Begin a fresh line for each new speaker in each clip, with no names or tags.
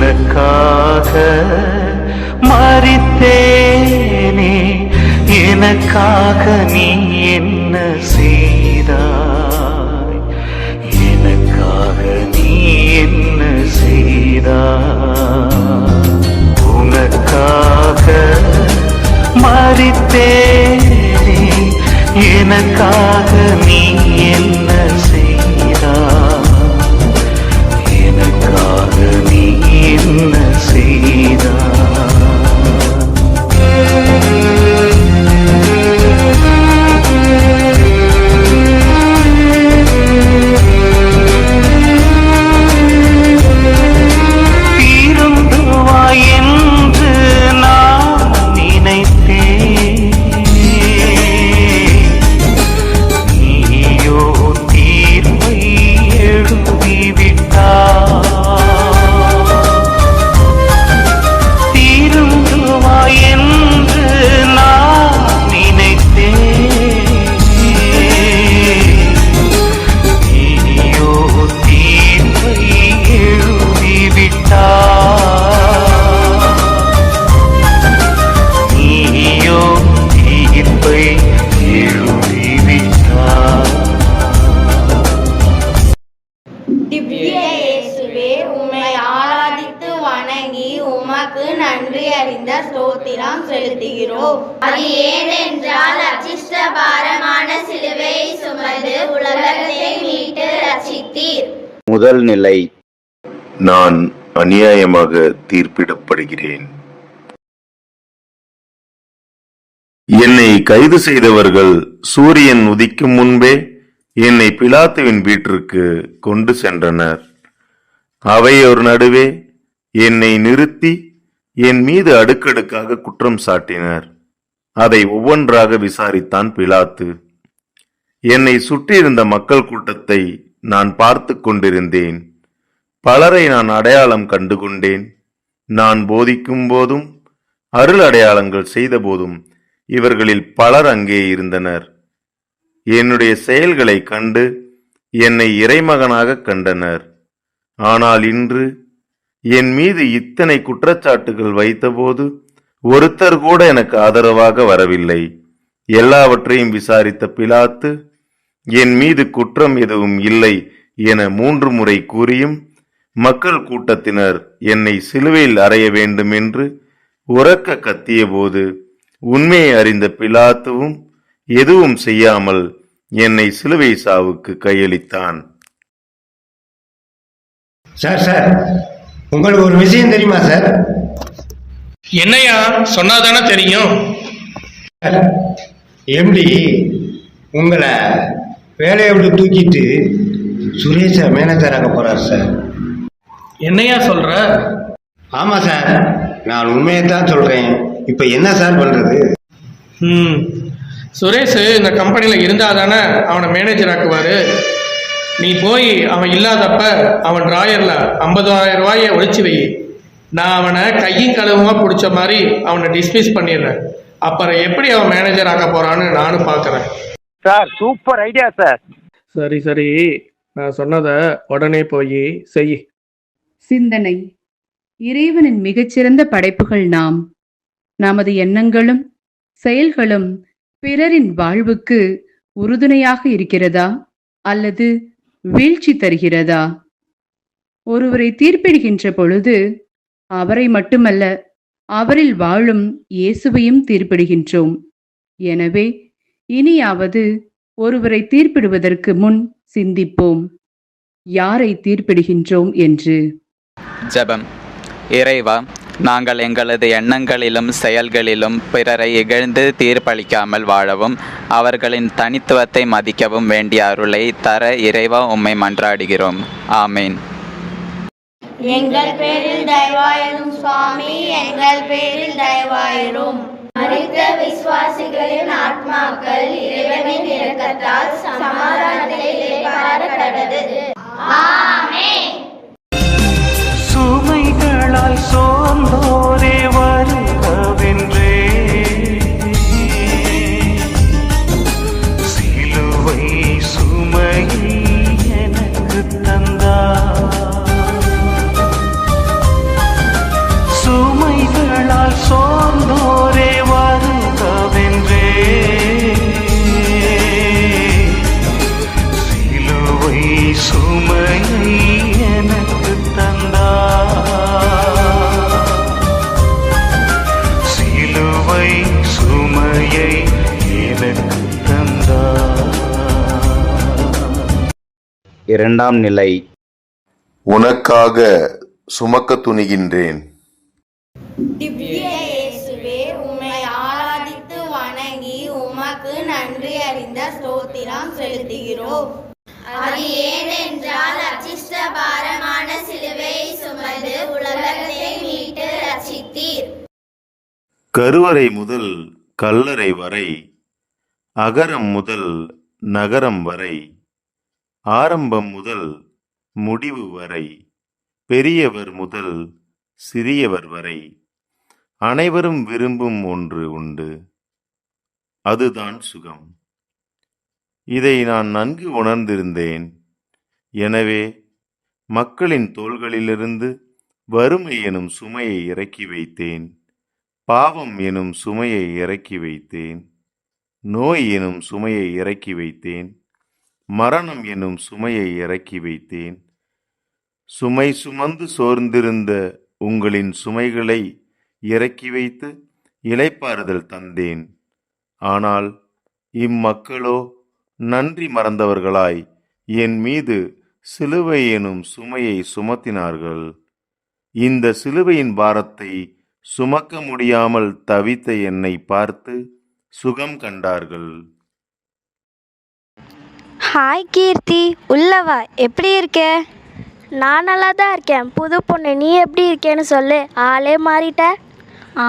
உனக்காக மரித்தேனே, எனக்காக நீ என்ன செய்தாய், எனக்காக நீ என்ன செய்தாய். உனக்காக மரித்தேனே, எனக்காக நீ என்ன செய்தாய், எனக்காக நீ என்ன செய்தாய்.
நன்றி அறிந்த ஸ்தோத்திரம் செலுத்துகிறோம். அது ஏனென்றால் அச்சிஷ்ட பாரமான சிலுவையை சுமந்து உலகத்தை மீட்டு ரட்சித்தீர்.
முதல் நிலை, நான் அநியாயமாக தீர்ப்பிடப்படுகிறேன். என்னை கைது செய்தவர்கள் சூரியன் உதிக்கும் முன்பே என்னை பிலாத்துவின் வீட்டிற்கு கொண்டு சென்றனர். அவையோர் நடுவே என்னை நிறுத்தி என் மீது அடுக்கடுக்காக குற்றம் சாட்டினர். அதை ஒவ்வொன்றாக விசாரித்தான் பிலாத்து. என்னை சுற்றியிருந்த மக்கள் கூட்டத்தை நான் பார்த்து கொண்டிருந்தேன். பலரை நான் அடையாளம் கண்டுகொண்டேன். நான் போதிக்கும் போதும் அருள் அடையாளங்கள் செய்த போதும் இவர்களில் பலர் அங்கே இருந்தனர். என்னுடைய செயல்களை கண்டு என்னை இறைமகனாக கண்டனர். ஆனால் இன்று என் மீது இத்தனை குற்றச்சாட்டுகள் வைத்தபோது ஒருத்தர் கூட எனக்கு ஆதரவாக வரவில்லை. எல்லாவற்றையும் விசாரித்த பிலாத்து என் மீது குற்றம் எதுவும் இல்லை என 3 முறை கூறியும் மக்கள் கூட்டத்தினர் என்னை சிலுவையில் அறைய வேண்டும் என்று உரக்க கத்திய போது உண்மையை அறிந்த பிலாத்துவும் எதுவும் செய்யாமல் என்னை சிலுவை சாவுக்கு கையளித்தான்.
சார் உங்களுக்கு ஒரு விஷயம் தெரியுமா சார்?
என்னையா சொன்னாதானே தெரியும்.
எப்படி உங்களை வேலையை விட்டு தூக்கிட்டு சுரேஷ மேனேஜராக போறார் சார்.
என்னையா சொல்ற?
ஆமா சார், நான் உண்மையை தான் சொல்றேன். இப்ப என்ன சார் பண்றது?
சுரேஷ் இந்த கம்பெனியில் இருந்தாதானே அவனை மேனேஜர் ஆக்குவாரு. நீ போய் அவன் இல்லாதப்ப அவன் டிராயர்ல 50,000 ரூபாயை ஒழிச்சு வை. நான் அவனை கையும் கழுவுமா பிடிச்ச மாதிரி அவனை டிஸ்மிஸ் பண்ணிடுறேன். அப்புறம் எப்படி அவன் மேனேஜர் ஆக்க போறான்னு நானும் பார்க்குறேன்.
Sir super idea sir.
சரி நான் சொன்னதை உடனே போய் செய்.
சிந்தனை: இறைவனின் மிகச்சிறந்த படைப்புகள் நாம். நமது எண்ணங்களும் செயல்களும் பிறரின் வாழ்வுக்கு உறுதுணையாக இருக்கிறதா அல்லது வீழ்ச்சி தருகிறதா? ஒருவரை தீர்ப்பிடுகின்ற பொழுது அவரை மட்டுமல்ல, அவரில் வாழும் இயேசுவையும் தீர்ப்பிடுகின்றோம். எனவே இனியாவது ஒருவரை தீர்ப்பிடுவதற்கு முன் சிந்திப்போம், யாரை தீர்ப்பிடுகின்றோம் என்று.
ஜெபம். இறைவா, நாங்கள் எங்களது எண்ணங்களிலும் செயல்களிலும் பிறரை இகழ்ந்து தீர்ப்பளிக்காமல் வாழவும் அவர்களின் தனித்துவத்தை மதிக்கவும் வேண்டிய அருளை தர இறைவா உம்மை மன்றாடுகிறோம். ஆமேன்.
எங்கள் பேரில் தயவாயிரும் சுவாமி, எங்கள் பேரில் தயவாயிரும். மரித்த விசுவாசிகளின் ஆத்மாக்கள் இறைவனின் இரக்கத்தால் சமாதானத்தை இளைப்பாற கடவது. ஆமென்.
சுமைகளால் சோர்ந்தோரே வருகவென்றே, சிலுவை சுமையை எனக்கு தந்தார்.
இரண்டாம் நிலை.
உனக்காக சுமக்க துணிகின்றேன்.
திவ்ய இயேசுவே, உம்மை ஆராதித்து வணங்கி உமக்கு நன்றி அறிந்த ஸ்தோத்திரம் செலுத்துகிறோம். அது ஏனென்றால் அச்சிஷ்ட பாரமான சிலுவையை சுமந்து உலகத்தை மீட்டு ரட்சித்தீர்.
கருவறை முதல் கல்லறை வரை, அகரம் முதல் நகரம் வரை, ஆரம்பம் முதல் முடிவு வரை, பெரியவர் முதல் சிறியவர் வரை அனைவரும் விரும்பும் ஒன்று உண்டு, அதுதான் சுகம். இதை நான் நன்கு உணர்ந்திருந்தேன். எனவே மக்களின் தோள்களிலிருந்து வறுமை எனும் சுமையை இறக்கி வைத்தேன். பாவம் எனும் சுமையை இறக்கி வைத்தேன். நோய் எனும் சுமையை இறக்கி வைத்தேன். மரணம் எனும் சுமையை இறக்கி வைத்தேன். சுமை சுமந்து சோர்ந்திருந்த உங்களின் சுமைகளை இறக்கி வைத்து இளைப்பாறுதல் தந்தேன். ஆனால் இம்மக்களோ நன்றி மறந்தவர்களாய் என் மீது சிலுவை எனும் சுமையை சுமத்தினார்கள். இந்த சிலுவையின் பாரத்தை சுமக்க முடியாமல் தவித்த என்னை பார்த்து சுகம் கண்டார்கள்.
ஹாய் கீர்த்தி, உள்ளவா, எப்படி இருக்க? நான் நல்லா தான் இருக்கேன். புது பொண்ணு, நீ எப்படி இருக்கேன்னு சொல்லு. ஆளே மாறிட்ட.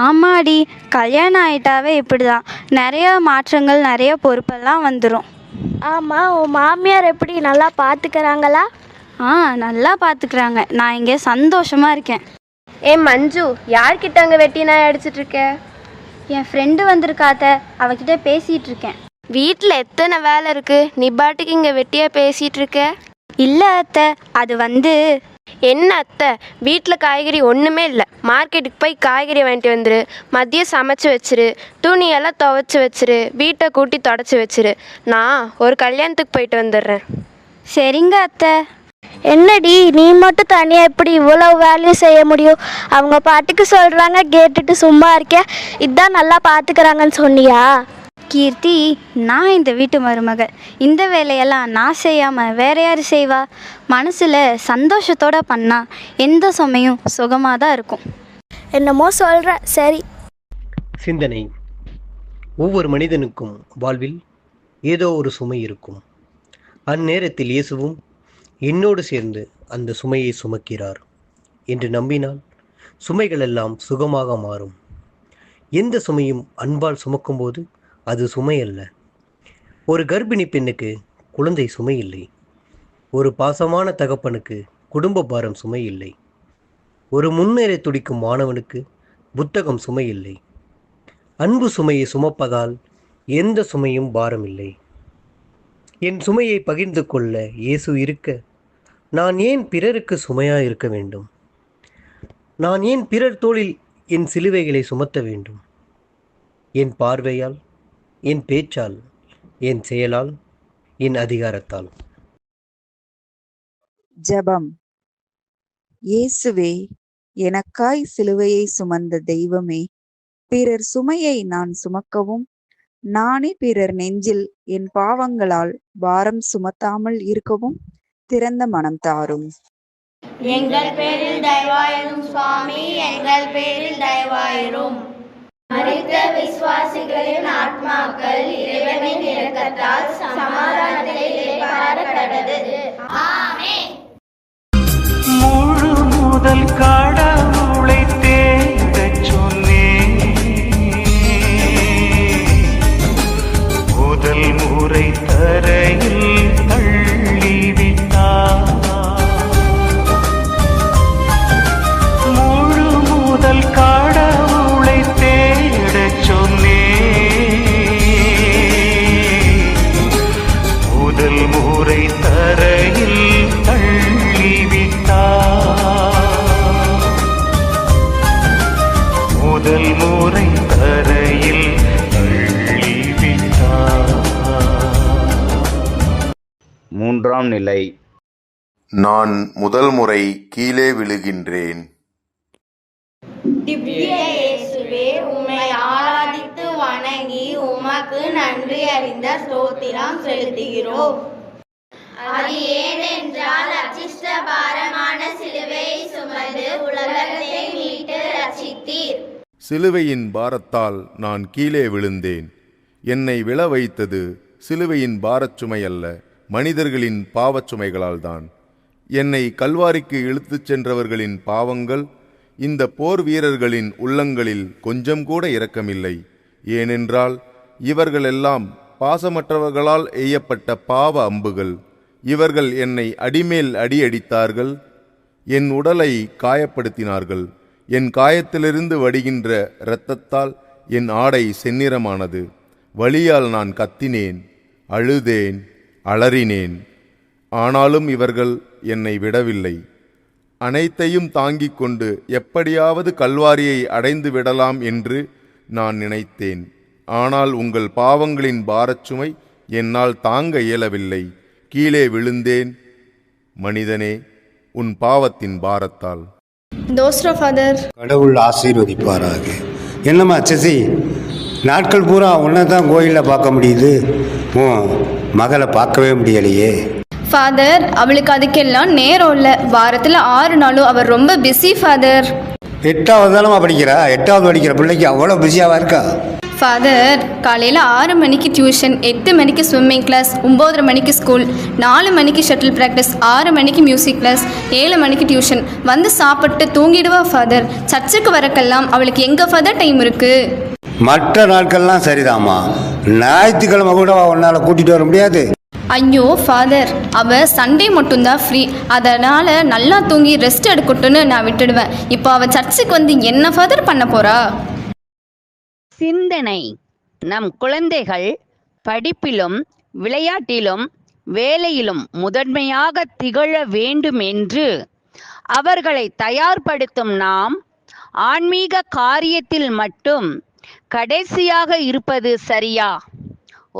ஆமாடி, கல்யாணம் ஆயிட்டாவே இப்படி தான். நிறைய மாற்றங்கள், நிறைய பொறுப்பெல்லாம் வந்துடும்.
ஆமாம், உன் மாமியார் எப்படி, நல்லா பார்த்துக்கிறாங்களா?
நல்லா பார்த்துக்கிறாங்க. நான் இங்கே சந்தோஷமாக இருக்கேன்.
மஞ்சு, யார்கிட்ட அங்கே வெட்டி நாய் அடிச்சிட்டு இருக்க?
என் ஃப்ரெண்டு வந்திருக்காத்த, அவகிட்ட பேசிகிட்டு இருக்கேன்.
வீட்டில் எத்தனை வேலை இருக்கு, நீ பாட்டுக்கு இங்கே வெட்டியாக பேசிகிட்டு இருக்க?
இல்லை அத்தை, அது
என்ன அத்தை, வீட்டில் காய்கறி ஒன்றுமே இல்லை. மார்க்கெட்டுக்கு போய் காய்கறி வாங்கிட்டு வந்துரு, மதியம் சமைச்சு வச்சிரு, துணியெல்லாம் துவைச்சி வச்சிரு, வீட்டை கூட்டி தொடச்சி வச்சிரு. நான் ஒரு கல்யாணத்துக்கு போயிட்டு வந்துடுறேன்.
சரிங்க அத்தை.
என்னடி, நீ மட்டும் தனியாக எப்படி இவ்வளோ வேலையும் செய்ய முடியும்? அவங்க பாட்டுக்கு சொல்கிறாங்க, கேட்டுட்டு சும்மா இருக்க. இதான் நல்லா பார்த்துக்கிறாங்கன்னு சொன்னியா?
கீர்த்தி, நான் இந்த வீட்டு மருமக. இந்த வேலையெல்லாம் நான் செய்யாமல் வேற யார் செய்வா? மனசில் சந்தோஷத்தோடு பண்ணால் எந்த சமயம் சுகமாக தான் இருக்கும்.
என்னமோ சொல்கிற, சரி.
சிந்தனை. ஒவ்வொரு மனிதனுக்கும் வாழ்வில் ஏதோ ஒரு சுமை இருக்கும். அந்நேரத்தில் இயேசுவும் என்னோடு சேர்ந்து அந்த சுமையை சுமக்கிறார் என்று நம்பினால் சுமைகளெல்லாம் சுகமாக மாறும். எந்த சுமையும் அன்பால் சுமக்கும்போது அது சுமை அல்ல. ஒரு கர்ப்பிணி பெண்ணுக்கு குழந்தை சுமை இல்லை. ஒரு பாசமான தகப்பனுக்கு குடும்ப பாரம் சுமை இல்லை. ஒரு முன்னேற துடிக்கும் மாணவனுக்கு புத்தகம் சுமை இல்லை. அன்பு சுமையை சுமப்பதால் எந்த சுமையும் பாரம் இல்லை. என் சுமையை பகிர்ந்து கொள்ள இயேசு இருக்க நான் ஏன் பிறருக்கு சுமையாக இருக்க வேண்டும்? நான் ஏன் பிறர் தோளில் என் சிலுவைகளை சுமத்த வேண்டும்? என் பார்வையால், என் பேச்சால், என் செயலால், என் அதிகாரத்தால்.
ஜெபம். இயேசுவே, எனக்காய் சிலுவையை சுமந்த தெய்வமே, பிறர் சுமையை நான் சுமக்கவும், நானே பிறர் நெஞ்சில் என் பாவங்களால் பாரம் சுமத்தாமல் இருக்கவும் திறந்த மனம் தாரும்.
எங்கள் பேரில் தயவாயிரும் சுவாமி, எங்கள் பேரில் தயவாயிரும். மரித்த விசுவாசிகளின் ஆத்மாக்கள் இறைவனின் இரக்கத்தால் சமாதானத்தை இளைப்பாற கடவது. ஆமென்.
முழு முதல் கடவுளை தேடச் சொன்னேன், முதல் முறை தரையில் தள்ளிவிட்டார். முழு முதல் கடவுளை தேடச் சொன்னேன், முதல் முறை தரையில் தள்ளிவிட்டார். முதல் முறை தரையில் தள்ளிவிட்டார்.
மூன்றாம் நிலை.
நான் முதல் முறை கீழே விழுகின்றேன்.
திவ்ய இயேசுவே, உம்மை ஆராதித்து வணங்கி உமக்கு நன்றி அறிந்த ஸ்தோத்திரம் செலுத்துகிறோம்.
அது ஏனென்றால் அச்சிஷ்ட பாரமான சிலுவையை சுமந்து உலகத்தை மீட்டு ரட்சித்தீர்.
சிலுவையின் பாரத்தால் நான் கீழே விழுந்தேன். என்னை விழ வைத்தது சிலுவையின் பாரச் சுமை அல்ல, மனிதர்களின் பாவச் சுமைகளால்தான். என்னை கல்வாரிக்கு இழுத்துச் சென்றவர்களின் பாவங்கள் இந்த போர் வீரர்களின் உள்ளங்களில் கொஞ்சம் கூட இரக்கமில்லை. ஏனென்றால் இவர்களெல்லாம் பாசமற்றவர்களால் எய்யப்பட்ட பாவ அம்புகள். இவர்கள் என்னை அடிமேல் அடியடித்தார்கள், என் உடலை காயப்படுத்தினார்கள். என் காயத்திலிருந்து வடிகின்ற இரத்தத்தால் என் ஆடை செந்நிறமானது. வலியால் நான் கத்தினேன், அழுதேன், அலறினேன். ஆனாலும் இவர்கள் என்னை விடவில்லை. அனைத்தையும் தாங்கிக் கொண்டு எப்படியாவது கல்வாரியை அடைந்து விடலாம் என்று நான் நினைத்தேன். ஆனால் உங்கள் பாவங்களின் பாரச்சுமை என்னால் தாங்க இயலவில்லை. கீழே விழுந்தேன். மனிதனே, உன் பாவத்தின் பாரத்தால்.
கடவுள் ஆசீர்வதிப்பாராக. என்னம்மா சசி, நாட்கள் பூரா உன்னை தான் கோயிலில் பார்க்க முடியுது, உன் மகளை பார்க்கவே முடியலையே.
ஃபாதர், அவளுக்கு அதுக்கெல்லாம் நேரம் இல்லை. வாரத்தில் 6 நாளும் அவர் ரொம்ப பிஸி ஃபாதர்.
8வது தானமா படிக்கிறா? 8வது படிக்கிற பிள்ளைக்கு அவ்வளோ பிஸியாவா இருக்கா?
ஃபாதர், காலையில் 6 மணிக்கு டியூஷன், 8 மணிக்கு ஸ்விம்மிங் கிளாஸ், 9:30 மணிக்கு ஸ்கூல், 4 மணிக்கு ஷட்டில் ப்ராக்டிஸ், 6 மணிக்கு மியூசிக் கிளாஸ், 7 மணிக்கு டியூஷன். வந்து சாப்பிட்டு தூங்கிடுவா ஃபாதர். சர்ச்சுக்கு வரக்கெல்லாம் அவளுக்கு எங்கே ஃபாதர் டைம் இருக்கு?
மற்ற நாட்கள்லாம் சரிதாம்மா, ஞாயிற்றுக்கிழமை கூட உன்னால் கூட்டிகிட்டு வர முடியாது.
ஐயோ ஃபாதர், அவள் சண்டே மட்டும்தான் ஃப்ரீ. அதனால் நல்லா தூங்கி ரெஸ்ட் எடுக்கட்டும்னு நான் விட்டுடுவேன். இப்போ அவள் சர்ச்சுக்கு வந்து என்ன ஃபாதர் பண்ண போகிறா?
சிந்தனை. நம் குழந்தைகள் படிப்பிலும் விளையாட்டிலும் வேலையிலும் முதன்மையாக திகழ வேண்டும் என்று அவர்களை தயார்படுத்தும் நாம் ஆன்மீக காரியத்தில் மட்டும் கடைசியாக இருப்பது சரியா?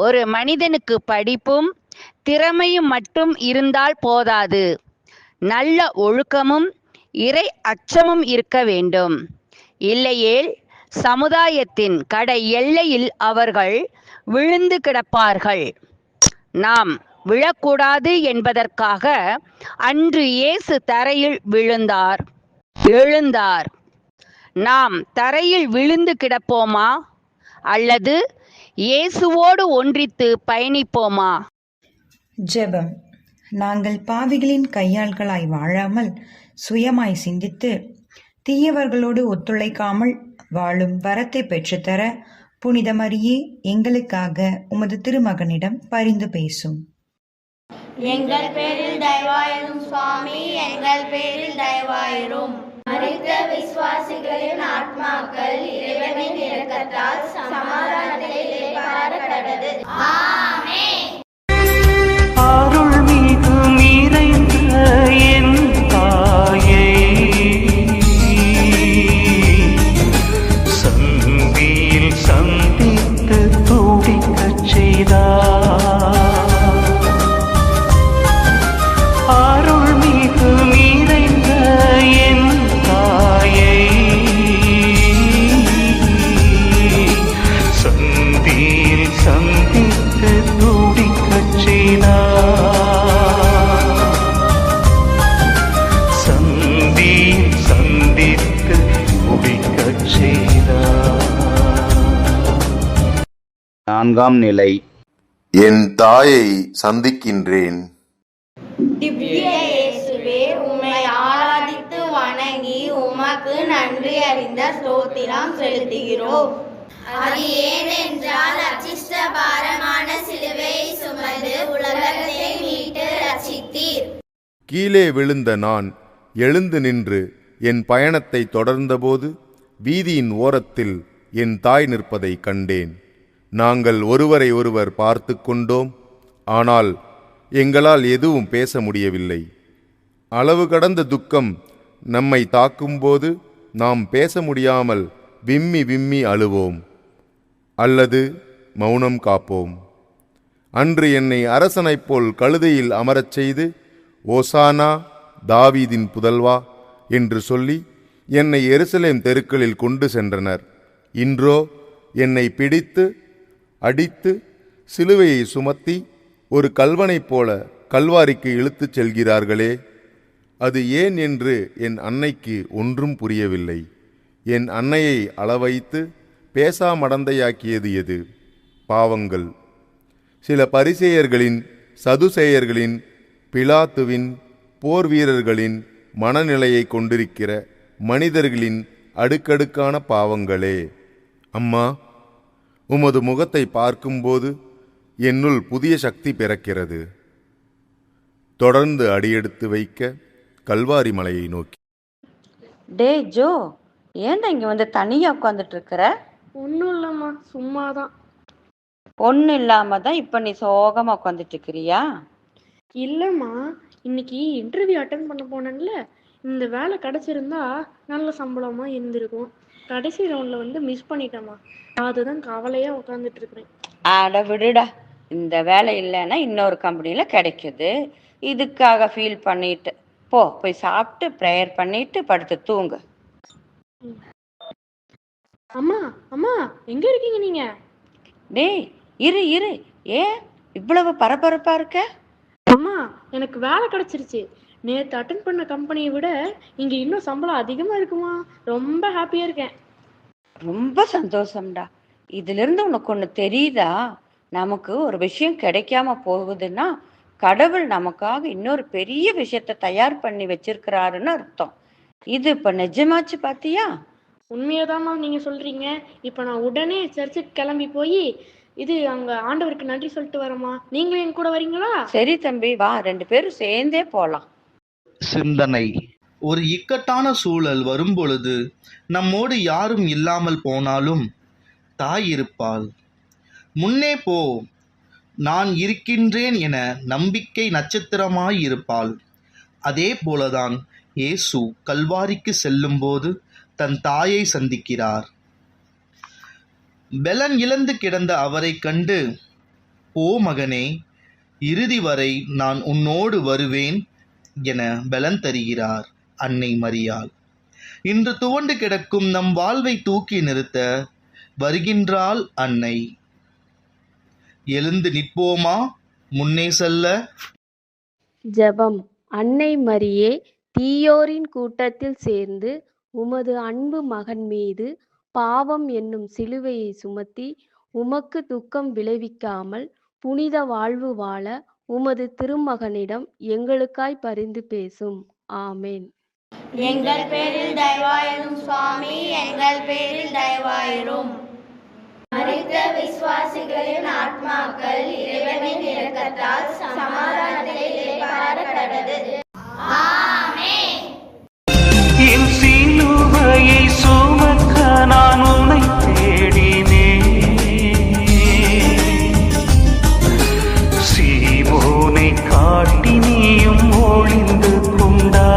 ஒரு மனிதனுக்கு படிப்பும் திறமையும் மட்டும் இருந்தால் போதாது, நல்ல ஒழுக்கமும் இறை அச்சமும் இருக்க வேண்டும். இல்லையேல் சமுதாயத்தின் கடை எல்லையில் அவர்கள் விழுந்து கிடப்பார்கள். நாம் விழக்கூடாது என்பதற்காக அன்று இயேசு தரையில் விழுந்தார், எழுந்தார். நாம் தரையில் விழுந்து கிடப்போமா அல்லது இயேசுவோடு ஒன்றித்து பயணிப்போமா?
ஜெபம். நாங்கள் பாவிகளின் கையாள்களாய் வாழாமல் சுயமாய் சிந்தித்து தீயவர்களோடு ஒத்துழைக்காமல் வாழும் வரத்தை பெற்றுத்தர புனித மரியே எங்களுக்காக உமது திருமகனிடம் பரிந்து பேசும்.
எங்கள் பேரில் தயவாயிரும் சுவாமி, எங்கள் பேரில் தயவாயிரும். மரித்த விசுவாசிகளின் ஆத்மாக்கள் இறைவனின் இரக்கத்தால் சமாதானத்தை இளைப்பாற கடவது. ஆமென்.
அருள்மிகு நிறைந்த என் தாயே, சந்தியில் சந்தித்து துடிக்கச் செய்தார். அருள்மிகு நிறைந்த என் தாயே, சந்தியில் சந்தித்து துடிக்கச் சந்தித்து துடிக்கச் செய்தார்.
4ஆம் நிலை.
என் தாயை சந்திக்கின்றேன்.
திவ்ய இயேசுவே, உம்மை ஆராதித்து வணங்கி உமக்கு நன்றி அறிந்த ஸ்தோத்திரம் செலுத்துகிறோம். அது ஏனென்றால் அச்சிஷ்ட பாரமான சிலுவையை சுமந்து உலகத்தை மீட்டு ரட்சித்தீர்.
கீழே விழுந்த நான் எழுந்து நின்று என் பயணத்தை தொடர்ந்தபோது வீதியின் ஓரத்தில் என் தாய் நிற்பதை கண்டேன். நாங்கள் ஒருவரை ஒருவர் பார்த்து கொண்டோம். ஆனால் எங்களால் எதுவும் பேச முடியவில்லை. அளவு கடந்த துக்கம் நம்மை தாக்கும்போது நாம் பேச முடியாமல் விம்மி விம்மி அழுவோம் அல்லது மௌனம் காப்போம். அன்று என்னை அரசனைப் போல் கழுதையில் அமரச் செய்து ஓசானா தாவீதின் புதல்வா என்று சொல்லி என்னை எருசலேம் தெருக்களில் கொண்டு சென்றனர். இன்றோ என்னை பிடித்து அடித்து சிலுவையை சுமத்தி ஒரு கல்வனைப் போல கல்வாரிக்கு இழுத்துச் செல்கிறார்களே, அது ஏன் என்று என் அன்னைக்கு ஒன்றும் புரியவில்லை. என் அன்னையை அளவைத்து பேசாமடந்தையாக்கியது எது? பாவங்கள். சில பரிசேயர்களின், சதுசேயர்களின், பிலாத்துவின், போர் வீரர்களின் மனநிலையை கொண்டிருக்கிற மனிதர்களின் அடுக்கடுக்கான பாவங்களே. அம்மா, உமது முகத்தை பார்க்கும்போது என்னுள் புதிய சக்தி பிறக்கிறது. தொடர்ந்து அடியெடுத்து வைக்க கல்வாரி மலையை நோக்கி.
டே ஜோ, ஏன்டா இங்கே வந்து தனியாக உட்காந்துட்டு இருக்கிற?
ஒன்றும் இல்லைம்மா, சும்மா தான்.
ஒன்றும் இல்லாமல் தான் இப்போ நீ சோகமாக உட்காந்துட்டு இருக்கிறியா?
இல்லைம்மா, இன்னைக்கு இன்டர்வியூ அட்டன் பண்ண போனேன்ல, இந்த வேலை கிடச்சிருந்தா நல்ல சம்பளமாக இருந்திருக்கும். கடைசி ரவுண்டில் வந்து மிஸ் பண்ணிட்டேம்மா. அதுதான் கவலையாக உட்காந்துட்டு இருக்கிறேன்.
ஆட விடுடா, இந்த வேலை இல்லைன்னா இன்னொரு கம்பெனியில் கிடைக்குது. இதுக்காக ஃபீல் பண்ணிட்டு போய் சாப்பிட்டு ப்ரேயர் பண்ணிட்டு படுத்து தூங்கு.
அம்மா அம்மா, எங்கே இருக்கீங்க நீங்கள்?
டேய் இரு இரு, ஏன் இவ்வளவு பரபரப்பா இருக்க?
அம்மா, எனக்கு வேலை கிடச்சிருச்சு. நேற்று அட்டன் பண்ண கம்பெனியை விட இங்கே இன்னும் சம்பளம் அதிகமாக இருக்குமா. ரொம்ப ஹாப்பியாக இருக்கேன்.
ரொம்ப சந்தோஷம்டா. இதிலிருந்து உனக்கு ஒன்று தெரியுதா? நமக்கு ஒரு விஷயம் கிடைக்காம போகுதுன்னா கடவுள் நமக்காக இன்னொரு பெரிய விஷயத்தை தயார் பண்ணி வச்சிருக்கிறாருன்னு அர்த்தம். இது இப்போ நிஜமாச்சு பாத்தியா?
உண்மையதாம்மா நீங்கள் சொல்கிறீங்க. இப்போ நான் உடனே சர்ச்சுக்கு கிளம்பி போய் இது அங்கே ஆண்டவருக்கு நன்றி சொல்லிட்டு வரேம்மா. நீங்களும் என் கூட வரீங்களா?
சரி தம்பி, வா, 2 பேரும் சேர்ந்தே போகலாம்.
சிந்தனை. ஒரு இக்கட்டான சூழல் வரும்பொழுது நம்மோடு யாரும் இல்லாமல் போனாலும் தாய் இருப்பாள். முன்னே போ, நான் இருக்கின்றேன் என நம்பிக்கை நட்சத்திரமாய் இருப்பாள். அதே போலதான் இயேசு கல்வாரிக்கு செல்லும்போது தன் தாயை சந்திக்கிறார். பெலன் இழந்து கிடந்த அவரை கண்டு, ஓ மகனே, இறுதி வரை நான் உன்னோடு வருவேன் என பெலன் தருகிறார் அன்னை மரியாள். இன்று துவண்டு கிடக்கும் நம் வாழ்வை தூக்கி நிறுத்த வருகின்றாள் அன்னை. எழுந்து நிற்போமா முன்னே செல்ல?
ஜெபம். அன்னை மரியே, தீயோரின் கூட்டத்தில் சேர்ந்து உமது அன்பு மகன் மீது பாவம் என்னும் சிலுவையை சுமத்தி உமக்கு துக்கம் விளைவிக்காமல் புனித வாழ்வு வாழ உமது திருமகனிடம் எங்களுக்காய் பரிந்து பேசும். ஆமேன்.
எங்கள் பேரில் தயவாயிரும் சுவாமி, எங்கள் பேரில் தயவாயிரும். மரித்த விசுவாசிகளின் ஆத்மாக்கள் இறைவனின் இரக்கத்தால் சமாதானத்தை இளைப்பாற கடவது. ஆமென்.
என் சிலுவையை சுமக்க நான் உன்னை தேடினேன். சீமோனை காட்டி நீயும் ஒளிந்து கொண்டா.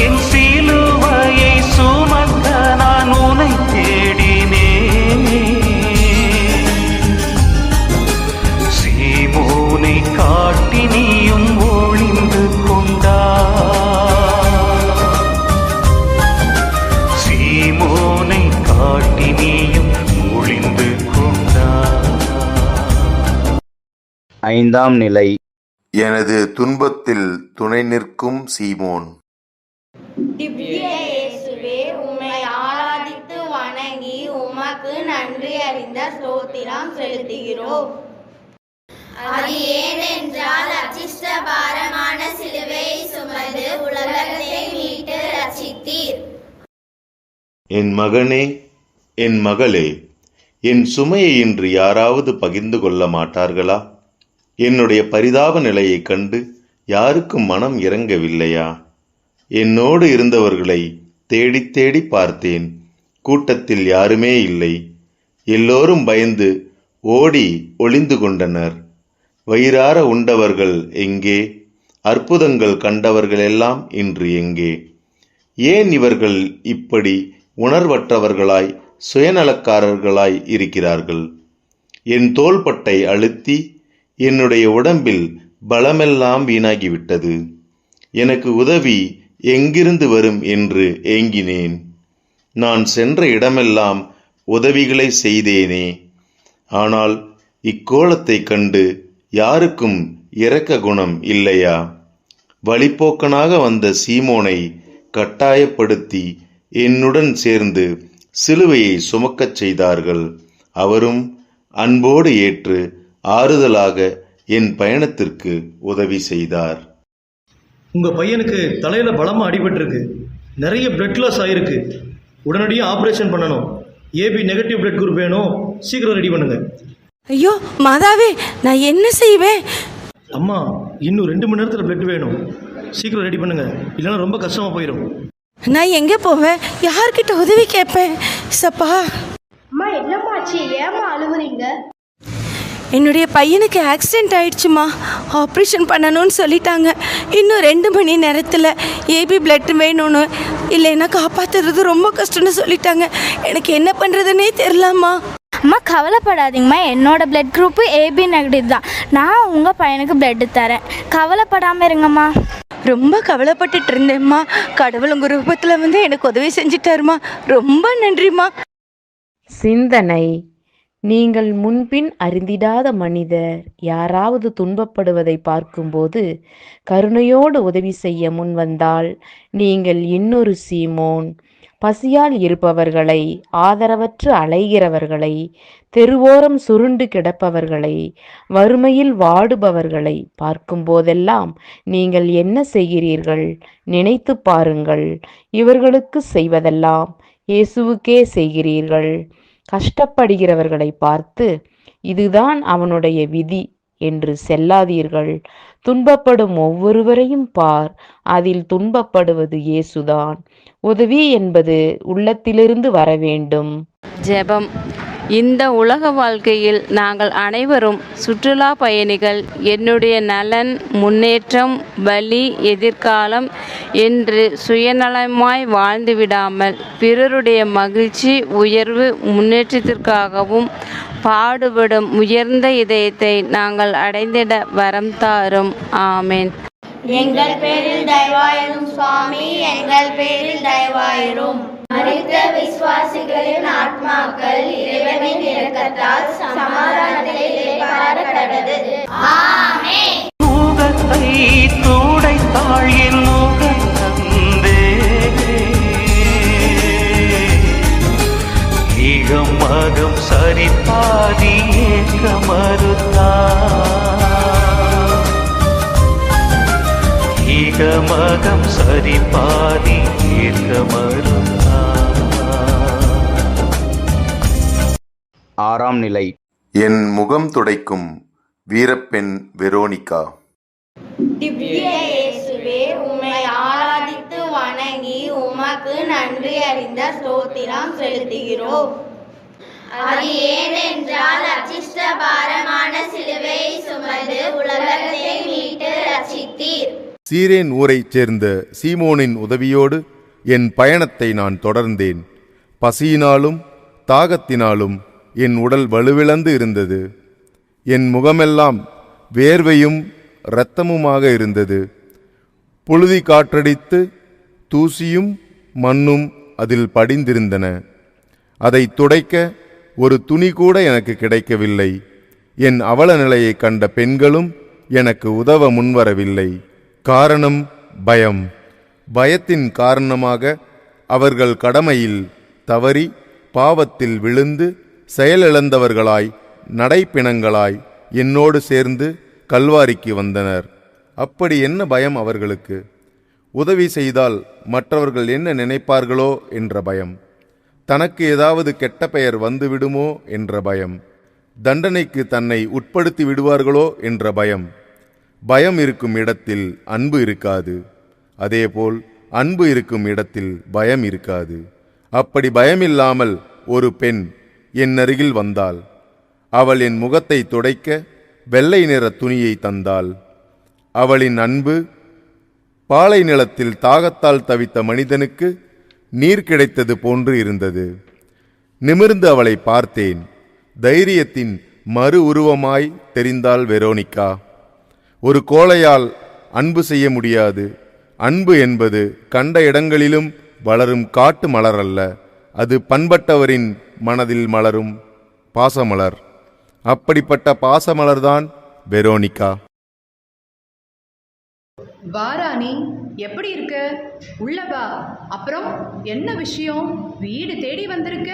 என் சிலுவையை சுமக்க நான் உன்னை தேடினேன். சீமோனை காட்டி நீயும் ஒளிந்து கொண்டா. சீமோனை காட்டி நீயும் ஒளிந்து கொண்டா.
5ஆம் நிலை.
எனது துன்பத்தில் துணை நிற்கும் சீமோன்.
திவ்ய இயேசுவே, உம்மை ஆராதித்து வணங்கி உமக்கு நன்றி அறிந்த ஸ்தோத்திரம் செலுத்துகிறோம். அது ஏனென்றால் அச்சிஷ்ட பாரமான சிலுவையை சுமந்து உலகத்தை மீட்டு ரட்சித்தீர்.
என் மகனே, என் மகளே, என் சுமையை இன்று யாராவது பகிர்ந்து கொள்ள மாட்டார்களா? என்னுடைய பரிதாப நிலையைக் கண்டு யாருக்கும் மனம் இறங்கவில்லையா? என்னோடு இருந்தவர்களை தேடித் தேடி பார்த்தேன். கூட்டத்தில் யாருமே இல்லை. எல்லோரும் பயந்து ஓடி ஒளிந்து கொண்டனர். வயிறார உண்டவர்கள் எங்கே? அற்புதங்கள் கண்டவர்களெல்லாம் இன்று எங்கே? ஏன் இவர்கள் இப்படி உணர்வற்றவர்களாய் சுயநலக்காரர்களாய் இருக்கிறார்கள்? என் தோள்பட்டை அழுத்தி என்னுடைய உடம்பில் பலமெல்லாம் வீணாகிவிட்டது. எனக்கு உதவி எங்கிருந்து வரும் என்று ஏங்கினேன். நான் சென்ற இடமெல்லாம் உதவிகளை செய்தேனே, ஆனால் இக்கோலத்தை கண்டு யாருக்கும் இரக்க குணம் இல்லையா? வழிப்போக்கனாக வந்த சீமோனை கட்டாயப்படுத்தி என்னுடன் சேர்ந்து சிலுவையை சுமக்கச் செய்தார்கள். அவரும் அன்போடு ஏற்று ஆறுதலாக என் பயணத்திற்கு உதவி செய்தார்.
உங்கள் பையனுக்கு தலையில் பலமாக அடிபட்டிருக்கு, நிறைய பிளட் லாஸ் ஆகிருக்கு, உடனடியாக ஆப்ரேஷன் பண்ணணும். ஏபி நெகட்டிவ் பிளட் குரூப் வேணும், சீக்கிரம் ரெடி பண்ணுங்க.
ஐயோ மாதாவே, நான் என்ன செய்வேன்?
அம்மா, இன்னும் 2 மணி நேரத்தில் பிளட் வேணும், சீக்கிரம் ரெடி பண்ணுங்க, இல்லைன்னா ரொம்ப கஷ்டமாக போயிடும்.
நான் எங்கே போவேன்? யார்கிட்ட உதவி கேட்பேன்? சப்பா,
அம்மா என்னம்மாச்சு, ஏமா அழுகுறீங்க?
என்னுடைய பையனுக்கு ஆக்சிடெண்ட் ஆயிடுச்சுமா, ஆப்ரேஷன் பண்ணணும்னு சொல்லிட்டாங்க. இன்னும் 2 மணி நேரத்தில் ஏபி பிளட் வேணும்னு, இல்லைன்னா காப்பாற்றுறது ரொம்ப கஷ்டம்னு சொல்லிட்டாங்க. எனக்கு என்ன பண்ணுறதுன்னே தெரிலம்மா.
அம்மா கவலைப்படாதீங்கம்மா, என்னோட பிளட் குரூப்பு ஏபி நெகட்டிவ் தான். நான் உங்கள் பையனுக்கு பிளட்டு தரேன், கவலைப்படாமல் இருங்கம்மா.
ரொம்ப கவலைப்பட்டுட்டு இருந்தேம்மா. கடவுள் உங்கள் ரூபத்தில் வந்து எனக்கு உதவி செஞ்சிட்டாருமா, ரொம்ப நன்றிம்மா.
சிந்தனை: நீங்கள் முன்பின் அறிந்திடாத மனிதர் யாராவது துன்பப்படுவதை பார்க்கும்போது கருணையோடு உதவி செய்ய முன்வந்தால் நீங்கள் இன்னொரு சீமோன். பசியால் இருப்பவர்களை, ஆதரவற்று அலைகிறவர்களை, தெருவோரம் சுருண்டு கிடப்பவர்களை, வறுமையில் வாடுபவர்களை பார்க்கும்போதெல்லாம் நீங்கள் என்ன செய்கிறீர்கள்? நினைத்து பாருங்கள். இவர்களுக்கு செய்வதெல்லாம் இயேசுவுக்கே செய்கிறீர்கள். கஷ்டப்படுகிறவர்களை பார்த்து இதுதான் அவனுடைய விதி என்று செல்லாதீர்கள். துன்பப்படும் ஒவ்வொருவரையும் பார், அதில் துன்பப்படுவது இயேசுதான். உதவி என்பது உள்ளத்திலிருந்து வர வேண்டும்.
ஜெபம். இந்த உலக வாழ்க்கையில் நாங்கள் அனைவரும் சுற்றுலா பயணிகள். என்னுடைய நலன், முன்னேற்றம், வலி, எதிர்காலம் என்று சுயநலமாய் வாழ்ந்துவிடாமல் பிறருடைய மகிழ்ச்சி, உயர்வு, முன்னேற்றத்திற்காகவும் பாடுபடும் உயர்ந்த இதயத்தை நாங்கள் அடைந்திட வரம் தாரும். ஆமேன்.
எங்கள் பேரில் தயவாயிரும் சுவாமி, எங்கள் பேரில் தயவாயிரும். மரித்த விசுவாசிகளின் ஆத்மாக்கள் இறைவனின் இரக்கத்தால் சமாதானத்தை இளைப்பாற கடவது. ஆமென்.
முகத்தை துடைத்தாள் என் முகத்தந்தே, ஈகம் மகம் சரிபாதி ஏற்க மறுத்தார், ஈகமகம் சரிபாதி ஏற்க மறுத்தார்.
6ஆம் நிலை.
என் முகம் துடைக்கும் வீரப்பெண் வெரோனிகா.
திவ்ய இயேசுவே, உம்மை ஆராதித்து வணங்கி உமக்கு நன்றி அறிந்த ஸ்தோத்திரம் செலுத்துகிறோம். அது ஏனென்றால் அச்சிஷ்டபாரமான சிலுவையை சுமந்து உலகத்தை மீட்டு ரட்சித்தீர்.
சீரேன் ஊரைச் சேர்ந்த சீமோனின் உதவியோடு என் பயணத்தை நான் தொடர்ந்தேன். பசியினாலும் தாகத்தினாலும் என் உடல் வலுவிழந்து இருந்தது. என் முகமெல்லாம் வேர்வையும் இரத்தமுமாக இருந்தது. புழுதி காற்றடித்து தூசியும் மண்ணும் அதில் படிந்திருந்தன. அதை துடைக்க ஒரு துணி கூட எனக்கு கிடைக்கவில்லை. என் அவல நிலையை கண்ட பெண்களும் எனக்கு உதவ முன்வரவில்லை. காரணம் பயம். பயத்தின் காரணமாக அவர்கள் கடமையில் தவறி பாவத்தில் விழுந்து செயலிழந்தவர்களாய் நடைப்பிணங்களாய் என்னோடு சேர்ந்து கல்வாரிக்கு வந்தனர். அப்படி என்ன பயம் அவர்களுக்கு? உதவி செய்தால் மற்றவர்கள் என்ன நினைப்பார்களோ என்ற பயம். தனக்கு ஏதாவது கெட்ட பெயர் வந்துவிடுமோ என்ற பயம். தண்டனைக்கு தன்னை உட்படுத்தி விடுவார்களோ என்ற பயம். பயம் இருக்கும் இடத்தில் அன்பு இருக்காது. அதேபோல் அன்பு இருக்கும் இடத்தில் பயம் இருக்காது. அப்படி பயமில்லாமல் ஒரு பெண் என் அருகில் வந்தாள். அவள் என் முகத்தை துடைக்க வெள்ளை நிற துணியை தந்தாள். அவளின் அன்பு பாலை நிலத்தில் தாகத்தால் தவித்த மனிதனுக்கு நீர் கிடைத்தது போன்று இருந்தது. நிமிர்ந்து அவளை பார்த்தேன். தைரியத்தின் மறு உருவமாய் தெரிந்தாள் வெரோனிகா. ஒரு கோழையால் அன்பு செய்ய முடியாது. அன்பு என்பது கண்ட இடங்களிலும் வளரும் காட்டு மலர் அல்ல. அது பண்பட்டவரின் மனதில் மலரும் பாசமலர். அப்படிப்பட்ட பாசமலர்தான் வெரோனிகா.
வாராணி, எப்படி இருக்க? உள்ள வா. அப்புறம் என்ன விஷயம்? வீடு தேடி வந்திருக்க?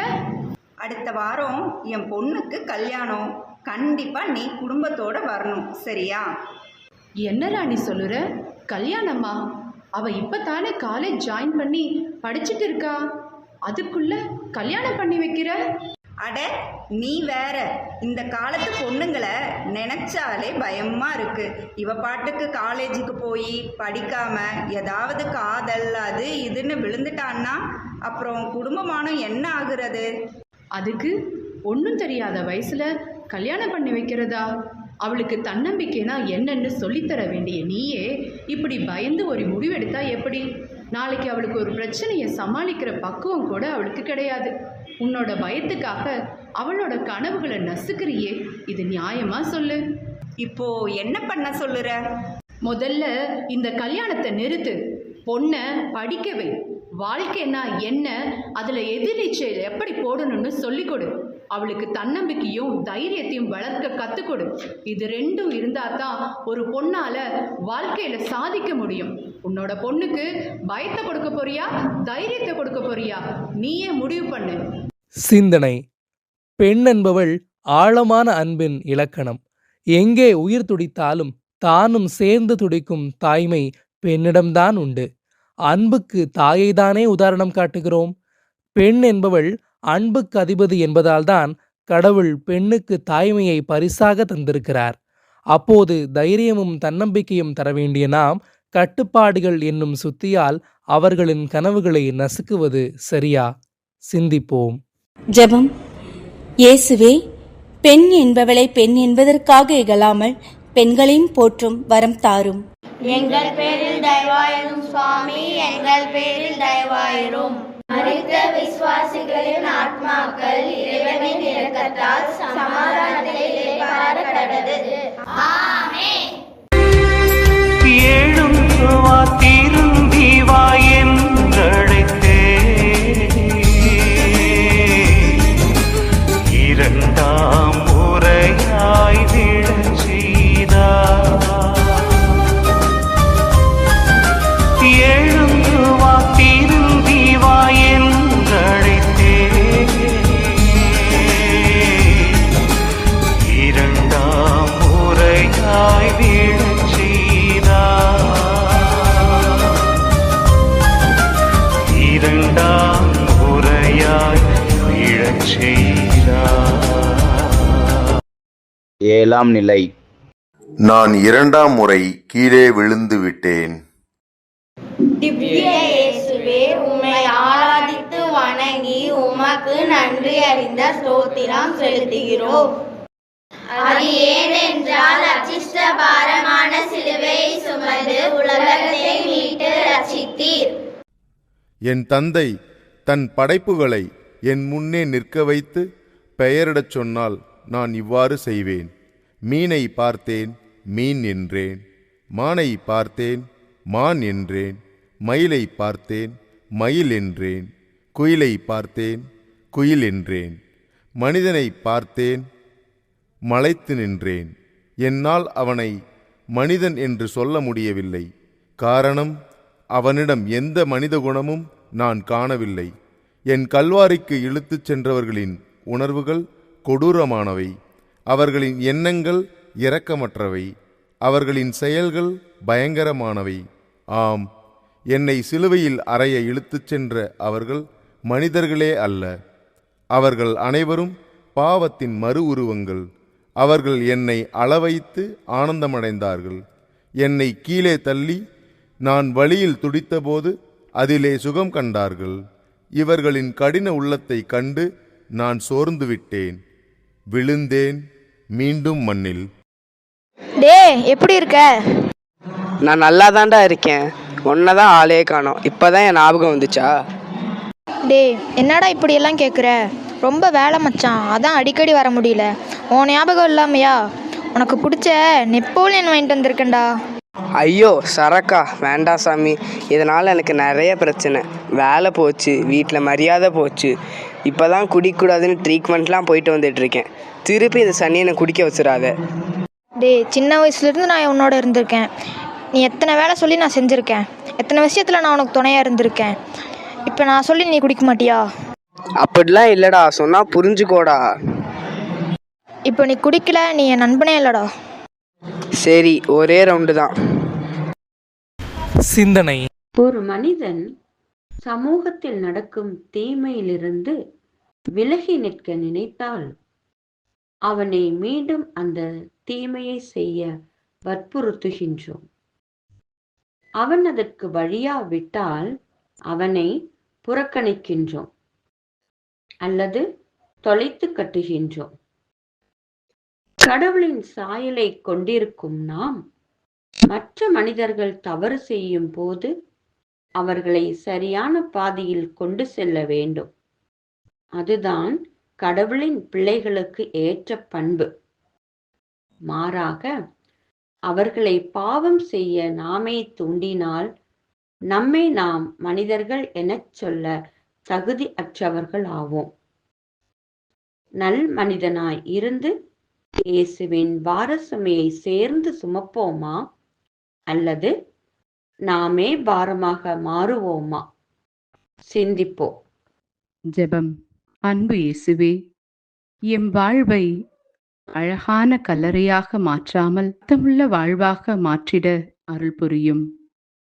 அடுத்த வாரம் என் பொண்ணுக்கு கல்யாணம். கண்டிப்பா நீ குடும்பத்தோட வரணும், சரியா?
என்ன ராணி சொல்லுற? கல்யாணமா? அவ இப்பதானே காலேஜ் ஜாயின் பண்ணி படிச்சுட்டு இருக்கா. அதுக்குள்ள கல்யாணம் பண்ணி வைக்கிற?
அட நீ வேற, இந்த காலத்து பொண்ணுங்களை நினைச்சாலே பயமா இருக்கு. இவ பாட்டுக்கு காலேஜுக்கு போய் படிக்காம ஏதாவது காதல் அது இதுன்னு விழுந்துட்டான்னா அப்புறம் குடும்பமானம் என்ன ஆகுறது?
அதுக்கு ஒன்றும் தெரியாத வயசுல கல்யாணம் பண்ணி வைக்கிறதா? அவளுக்கு தன்னம்பிக்கைனா என்னன்னு சொல்லித்தர வேண்டிய நீயே இப்படி பயந்து ஒரு முடிவெடுத்தா எப்படி? நாளைக்கு அவளுக்கு ஒரு பிரச்சனையை சமாளிக்கிற பக்குவம் கூட அவளுக்கு கிடையாது. உன்னோட பயத்துக்காக அவளோட கனவுகளை நசுக்கிறியே, இது நியாயமா சொல்லு?
இப்போ என்ன பண்ண சொல்லுற?
முதல்ல இந்த கல்யாணத்தை நிறுத்து. பொண்ணை படிக்க வை. வாழ்க்கைன்னா என்ன, அதில் எதிர்நீச்சல் எப்படி போடணும்னு சொல்லிக் கொடு. அவளுக்கு தன்னம்பிக்கையும் தைரியத்தையும் வளர்க்க கற்றுக்கொடு. இது ரெண்டும் இருந்தால் தான் ஒரு பொண்ணால் வாழ்க்கையில் சாதிக்க முடியும். உன்னோட பொண்ணுக்கு பயத்தை கொடுக்க போறியா, தைரியத்தை கொடுக்க போறியா? நீயே முடிவு பண்ணு.
சிந்தனை. பெண் என்பவள் ஆழமான அன்பின் இலக்கணம். எங்கே உயிர் துடித்தாலும் தானும் சேர்ந்து துடிக்கும் தாய்மை பெண்ணிடம்தான் உண்டு. அன்புக்கு தாயைதானே உதாரணம் காட்டுகிறோம். பெண் என்பவள் அன்புக்கு அதிபதி என்பதால்தான் கடவுள் பெண்ணுக்கு தாய்மையை பரிசாக தந்திருக்கிறார். அப்போது தைரியமும் தன்னம்பிக்கையும் தர வேண்டிய நாம் கட்டுப்பாடுகள் என்னும் சுத்தியால் அவர்களின் கனவுகளை நசுக்குவது சரியா? சிந்திப்போம்.
ஜெபம். இயேசுவே, பெண் என்பவளை பெண் என்பதற்காக இகழாமல் பெண்களையும் போற்றும் வரம் தாரும்.
எங்கள் பேரில் தயவாயிரும் சுவாமி, எங்கள் பேரில் தயவாயிரும். மரித்த விசுவாசிகளின் ஆத்மாக்கள் இறைவனின் இரக்கத்தால் சமாதானத்தை இளைப்பாற கடவது. ஆமென்.
ஏழும் திரும்பி வா என்றழைத்தே, இரண்டாம் முறையாய் விழச் செய்தார். ஏழும் திரும்பி வா என்றழைத்தே, இரண்டாம் முறையாய் விழச் செய்தார். இரண்டாம் முறையாய் விழச் செய்தார்.
7ஆம் நிலை.
நான் 2ஆம் முறை கீழே விழுந்து விட்டேன்.
திவ்ய இயேசுவே, உம்மை ஆராதித்து வணங்கி உமக்கு நன்றி அறிந்த ஸ்தோத்திரம் செலுத்துகிறோம். அது ஏனென்றால் அச்சிஷ்டபாரமான சிலுவையை சுமந்து உலகத்தை மீட்டு ரட்சித்தீர்.
என் தந்தை தன் படைப்புகளை என் முன்னே நிற்க வைத்து பெயரிடச் சொன்னால் நான் இவ்வாறு செய்வேன். மீனை பார்த்தேன், மீன் என்றேன். மானை பார்த்தேன், மான் என்றேன். மயிலை பார்த்தேன், மயில் என்றேன். குயிலை பார்த்தேன், குயில் என்றேன். மனிதனை பார்த்தேன், மலைத்து நின்றேன். என்னால் அவனை மனிதன் என்று சொல்ல முடியவில்லை. காரணம், அவனிடம் எந்த மனித குணமும் நான் காணவில்லை. என் கல்வாரிக்கு இழுத்துச் சென்றவர்களின் உணர்வுகள் கொடூரமானவை. அவர்களின் எண்ணங்கள் இரக்கமற்றவை. அவர்களின் செயல்கள் பயங்கரமானவை. ஆம், என்னை சிலுவையில் அறைய இழுத்துச் சென்ற அவர்கள் மனிதர்களே அல்ல. அவர்கள் அனைவரும் பாவத்தின் மறு உருவங்கள். அவர்கள் என்னை அளவைத்து ஆனந்தமடைந்தார்கள். என்னை கீழே தள்ளி நான் வழியில் துடித்தபோது அதிலே சுகம் கண்டார்கள். இவர்களின் கடின உள்ளத்தை கண்டு நான் சோர்ந்து விட்டேன். விழுந்தேன் மீண்டும் மண்ணில்.
டே, எப்படி இருக்க?
நான் நல்லா தான்டா இருக்கேன். ஒன்னதான் ஆளே காணோம். இப்போதான் என் ஞாபகம் வந்துச்சா?
டே, என்னடா இப்படியெல்லாம் கேட்குற? ரொம்ப வேலை மச்சான், அதான் அடிக்கடி வர முடியல. உன் ஞாபகம் இல்லாமையா? உனக்கு பிடிச்ச நெப்போலியன் வாங்கிட்டு வந்திருக்கேன்டா.
ஐயோ சரக்கா, வேண்டாம் சாமி. இதனால் எனக்கு நிறைய பிரச்சனை. வேலை போச்சு, வீட்டில் மரியாதை போச்சு. இப்போ தான் குடிக்கக்கூடாதுன்னு ட்ரீட்மெண்ட்லாம் போயிட்டு வந்துட்டுருக்கேன். திருப்பி இந்த சனியனை குடிக்க வச்சிடாத.
டேய், சின்ன வயசுலேருந்து நான் உன்னோட இருந்திருக்கேன். நீ எத்தனை வேலை சொல்லி நான் செஞ்சுருக்கேன். எத்தனை விஷயத்தில் நான் உனக்கு துணையாக இருந்திருக்கேன். இப்போ நான் சொல்லி நீ குடிக்க மாட்டியா?
அப்படிலாம் இல்லைடா, சொன்னால் புரிஞ்சுக்கோடா.
இப்போ நீ குடிக்கல, நீ என் நண்பனே இல்லைடா.
சரி, ஒரே ரவுண்டு தான்.
சிந்தனை.
ஒரு மனிதன் சமூகத்தில் நடக்கும் தீமையிலிருந்து விலகி நிற்க நினைத்தால் அவனை மீண்டும் அந்த தீமையை செய்ய வற்புறுத்துகின்றோம். அவன் அதற்கு வழியாவிட்டால் அவனை புறக்கணிக்கின்றோம் அல்லது தொலைத்து கட்டுகின்றோம். கடவுளின் சாயலை கொண்டிருக்கும் நாம் மற்ற மனிதர்கள் தவறு செய்யும் போது அவர்களை சரியான பாதையில் கொண்டு செல்ல வேண்டும். அதுதான் கடவுளின் பிள்ளைகளுக்கு ஏற்ற பண்பு. மாறாக அவர்களை பாவம் செய்ய நாமே தூண்டினால் நம்மை நாம் மனிதர்கள் எனச் சொல்ல தகுதி அற்றவர்கள் ஆவோம். நல் மனிதனாய் இருந்து இயேசுவின் வாரசுமையை சேர்ந்து சுமப்போமா அல்லது நாமே பாரமாக மாறுவோமா? சிந்திப்போம்.
ஜெபம். அன்பு இயேசுவே, எம் வாழ்வை அழகான கல்லறையாக மாற்றாமல் அர்த்தமுள்ள வாழ்வாக மாற்றிட அருள் புரியும்.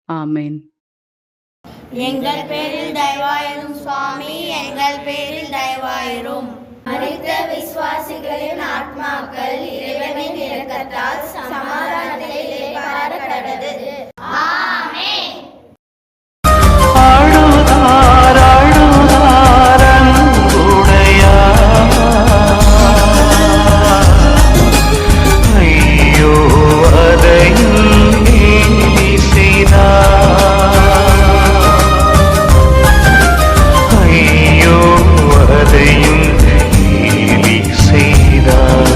ஆமென்.
எங்கள் பேரில் தயவாயிரும் சுவாமி, எங்கள் பேரில் தயவாயிரும். மரித்த விசுவாசிகளின் ஆத்மாக்கள் இறைவனின் இரக்கத்தால் சமாதானத்தை இளைப்பாற கடவது. ஆமென்.
ஐயோ அதையும் நீ செய்தாய், ஐயோ அதையும் நீ செய்தாய்.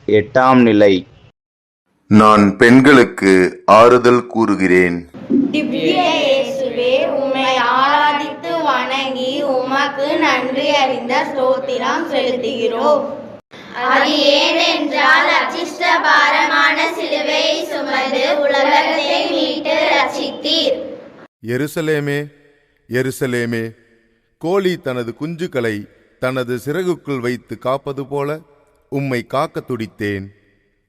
8ஆம் நிலை.
நான் பெண்களுக்கு ஆறுதல் கூறுகிறேன்.
திவ்ய இயேசுவே, உம்மை ஆராதித்து வணங்கி உமக்கு நன்றி அறிந்த ஸ்தோத்திரம் செலுத்துகிறோம். அது ஏனென்றால் அச்சிஷ்ட பாரமான சிலுவையை சுமந்து உலகத்தை மீட்டு ரட்சித்தீர்.
எருசலேமே, எருசலேமே, கோழி தனது குஞ்சுகளை தனது சிறகுக்குள் வைத்து காப்பது போல உம்மை காக்க துடித்தேன்.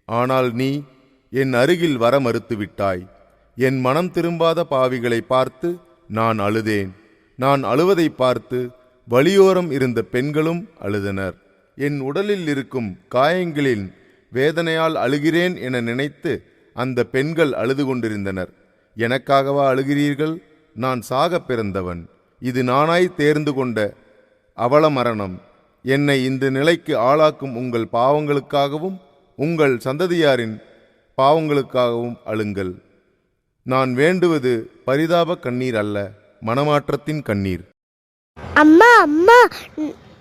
ஆனால் நீ என் அருகில் வர மறுத்துவிட்டாய். என் மனம் திரும்பாத பாவிகளை பார்த்து நான் அழுதேன். நான் அழுவதை பார்த்து வழியோரம் இருந்த பெண்களும் அழுதனர். என் உடலில் இருக்கும் காயங்களின் வேதனையால் அழுகிறேன் என நினைத்து அந்த பெண்கள் அழுது கொண்டிருந்தனர். எனக்காகவா அழுகிறீர்கள்? நான் சாக பிறந்தவன். இது நானாய் தேர்ந்து கொண்ட அவல மரணம். என்னை இந்த நிலைக்கு ஆளாக்கும் உங்கள் பாவங்களுக்காகவும் உங்கள் சந்ததியாரின் பாவங்களுக்காகவும் அழுங்கள். நான் வேண்டுவது பரிதாப கண்ணீர் அல்ல, மனமாற்றத்தின் கண்ணீர்.
அம்மா அம்மா,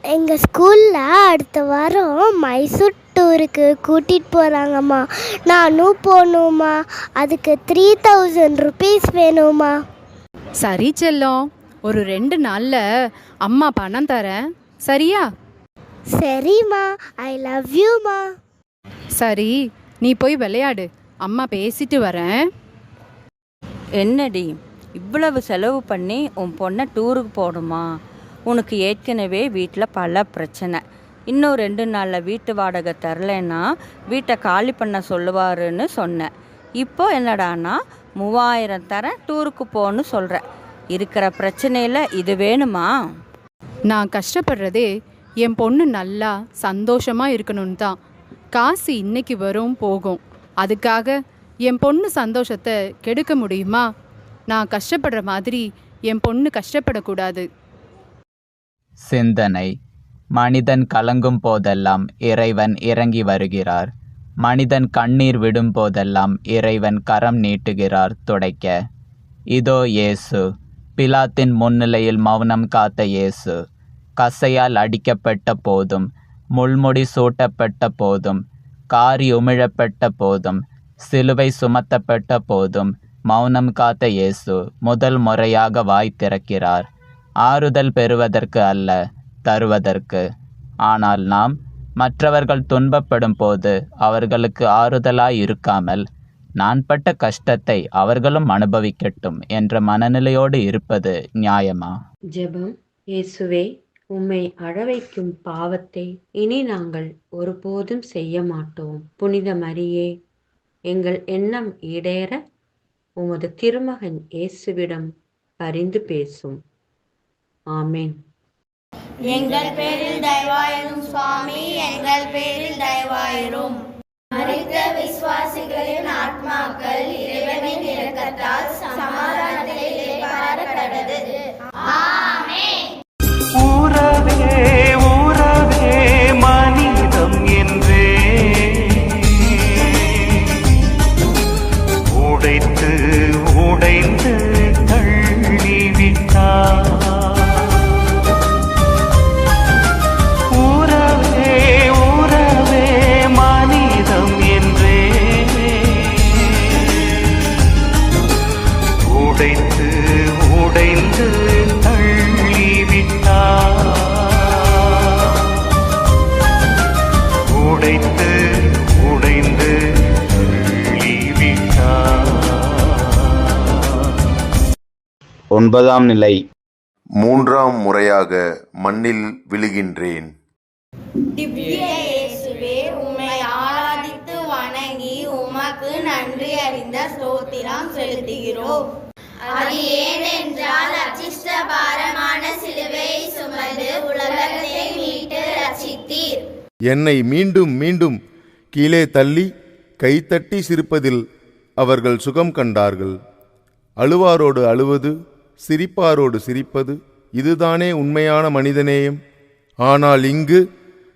எங்கள் ஸ்கூலில் அடுத்த வாரம் மைசூர் டூருக்கு கூட்டிகிட்டு போகிறாங்கம்மா. நானும் போகணுமா? அதுக்கு 3000 rupees வேணுமா?
சரி செல்லம், ஒரு 2 நாளில் அம்மா பணம் தரேன், சரியா?
சரிம்மா, ஐ லவ் யூமா.
சரி, நீ போய் விளையாடு, அம்மா பேசிட்டு வரேன்.
என்னடி இவ்வளவு செலவு பண்ணி உன் பொண்ணை டூருக்கு போடுமா? உனக்கு ஏற்கனவே வீட்டில் பல பிரச்சனை. இன்னும் 2 நாளில் வீட்டு வாடகை தரலைன்னா வீட்டை காலி பண்ண சொல்லுவாருன்னு சொன்னேன். இப்போ என்னடானா 3000 தரேன் டூருக்கு போன்னு சொல்கிற. இருக்கிற பிரச்சனையில் இது வேணுமா?
நான் கஷ்டப்படுறதே என் பொண்ணு நல்லா சந்தோஷமாக இருக்கணும்னு தான். காசு இன்னைக்கு வரும் போகும், அதுக்காக என் பொண்ணு சந்தோஷத்தை கெடுக்க முடியுமா? நான் கஷ்டப்படுற மாதிரி என் பொண்ணு கஷ்டப்படக்கூடாது.
சிந்தனை. மனிதன் கலங்கும் போதெல்லாம் இறைவன் இறங்கி வருகிறார். மனிதன் கண்ணீர் விடும் போதெல்லாம் இறைவன் கரம் நீட்டுகிறார் துடைக்க. இதோ இயேசு. பிலாத்தின் முன்னிலையில் மௌனம் காத்த இயேசு. கசையால் அடிக்கப்பட்ட போதும், முள்முடி சூட்டப்பட்ட போதும், காரி உமிழப்பட்ட போதும், சிலுவை சுமத்தப்பட்ட போதும் மௌனம் காத்த இயேசு முதல் முறையாக வாய் திறக்கிறார். ஆறுதல் பெறுவதற்கு அல்ல, தருவதற்கு. ஆனால் நாம் மற்றவர்கள் துன்பப்படும் போது அவர்களுக்கு ஆறுதலாய் இருக்காமல், நான் பட்ட கஷ்டத்தை அவர்களும் அனுபவிக்கட்டும் என்ற மனநிலையோடு இருப்பது நியாயமா?
ஜெபம். இயேசுவே, உம்மை அழவைக்கும் பாவத்தை இனி நாங்கள் ஒருபோதும் செய்ய மாட்டோம். புனித மரியே, எங்கள் எண்ணம் ஈடேற உமது திருமகன் இயேசுவிடம் பரிந்து பேசும். ஆமென்.
எங்கள் பேரில் தயவாயிரும் சுவாமி, எங்கள் பேரில் தயவாயிரும். மரித்த விசுவாசிகளின் ஆத்மாக்கள் இறைவனின் இரக்கத்தால் சமாதானத்தை இளைப்பாற கடவது. ஆமென்.
உறவே உறவே மனிதம் என்றே உடைத்து உடைந்து தள்ளிவிட்டார். உறவே உறவே மனிதம் என்றே உடைத்து உடைந்து தள்ளிவிட்டார். உடைத்து உடைந்து தள்ளிவிட்டார்.
9ஆம் நிலை.
3ஆம் முறையாக மண்ணில் விழுகின்றேன்.
திவ்ய இயேசுவே, உம்மை ஆராதித்து வணங்கி உமக்கு நன்றி அறிந்த ஸ்தோத்திரம் செலுத்துகிறோம். அது ஏனென்றால் அச்சிஷ்ட பாரமான சிலுவையை சுமந்து உலகத்தை மீட்டு ரட்சித்தீர்.
என்னை மீண்டும் மீண்டும் கீழே தள்ளி கைத்தட்டி சிரிப்பதில் அவர்கள் சுகம் கண்டார்கள். அழுவாரோடு அழுவது, சிரிப்பாரோடு சிரிப்பது, இதுதானே உண்மையான மனிதநேயம். ஆனால் இங்கு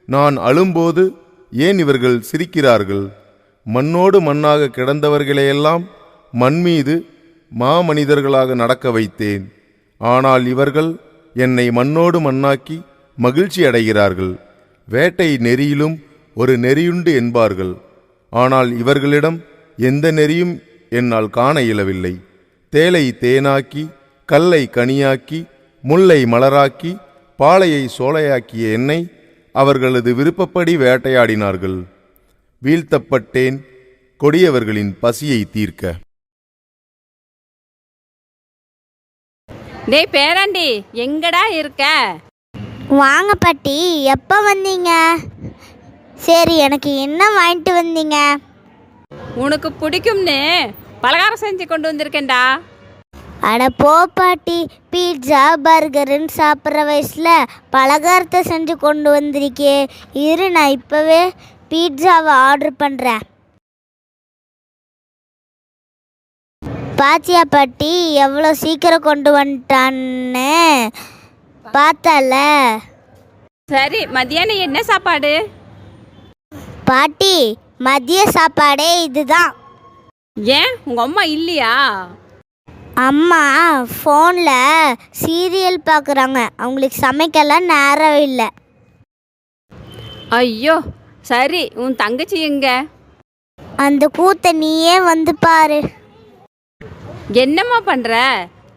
நான் அழும்போது ஏன் இவர்கள் சிரிக்கிறார்கள்? மண்ணோடு மண்ணாக கிடந்தவர்களையெல்லாம் மண் மீது மாமனிதர்களாக நடக்க வைத்தேன். ஆனால் இவர்கள் என்னை மண்ணோடு மண்ணாக்கி மகிழ்ச்சி அடைகிறார்கள். வேட்டை நெறியிலும் ஒரு நெறியுண்டு என்பார்கள். ஆனால் இவர்களிடம் எந்த நெறியும் என்னால் காண இயலவில்லை. தேலை தேனாக்கி, கல்லை கனியாக்கி, முல்லை மலராக்கி, பாலையை சோலையாக்கிய என்னை அவர்களது விருப்பப்படி வேட்டையாடினார்கள். வீழ்த்தப்பட்டேன் கொடியவர்களின் பசியை தீர்க்க.
டேய் பேராண்டி, எங்கடா இருக்க?
வாங்க பாட்டி, எப்போ வந்தீங்க? சரி, எனக்கு என்ன வாங்கிட்டு வந்தீங்க?
உனக்கு பிடிக்கும்னு பலகாரம் செஞ்சு கொண்டு வந்திருக்கேன்டா.
அட போ பாட்டி, பீட்சா பர்கருன்னு சாப்பிட்ற வயசில் பலகாரத்தை செஞ்சு கொண்டு வந்திருக்கே. இரு, நான் இப்போவே பீட்சாவை ஆர்டர் பண்ணுறேன். பாத்தியா பாட்டி, எவ்வளோ சீக்கிரம் கொண்டு வந்துட்டான்னு பார்த்தால.
சரி, மதியானம் என்ன சாப்பாடு?
பாட்டி, மதிய சாப்பாடே இதுதான்.
ஏன் உங்க அம்மா இல்லையா?
அம்மா ஃபோனில் சீரியல் பார்க்குறாங்க, அவங்களுக்கு சமைக்கலாம் நேரம் இல்லை.
ஐயோ, சரி, உன் தங்கச்சி எங்க?
அந்த கூத்தை நீயே வந்து பாரு.
என்னம்மா பண்ற?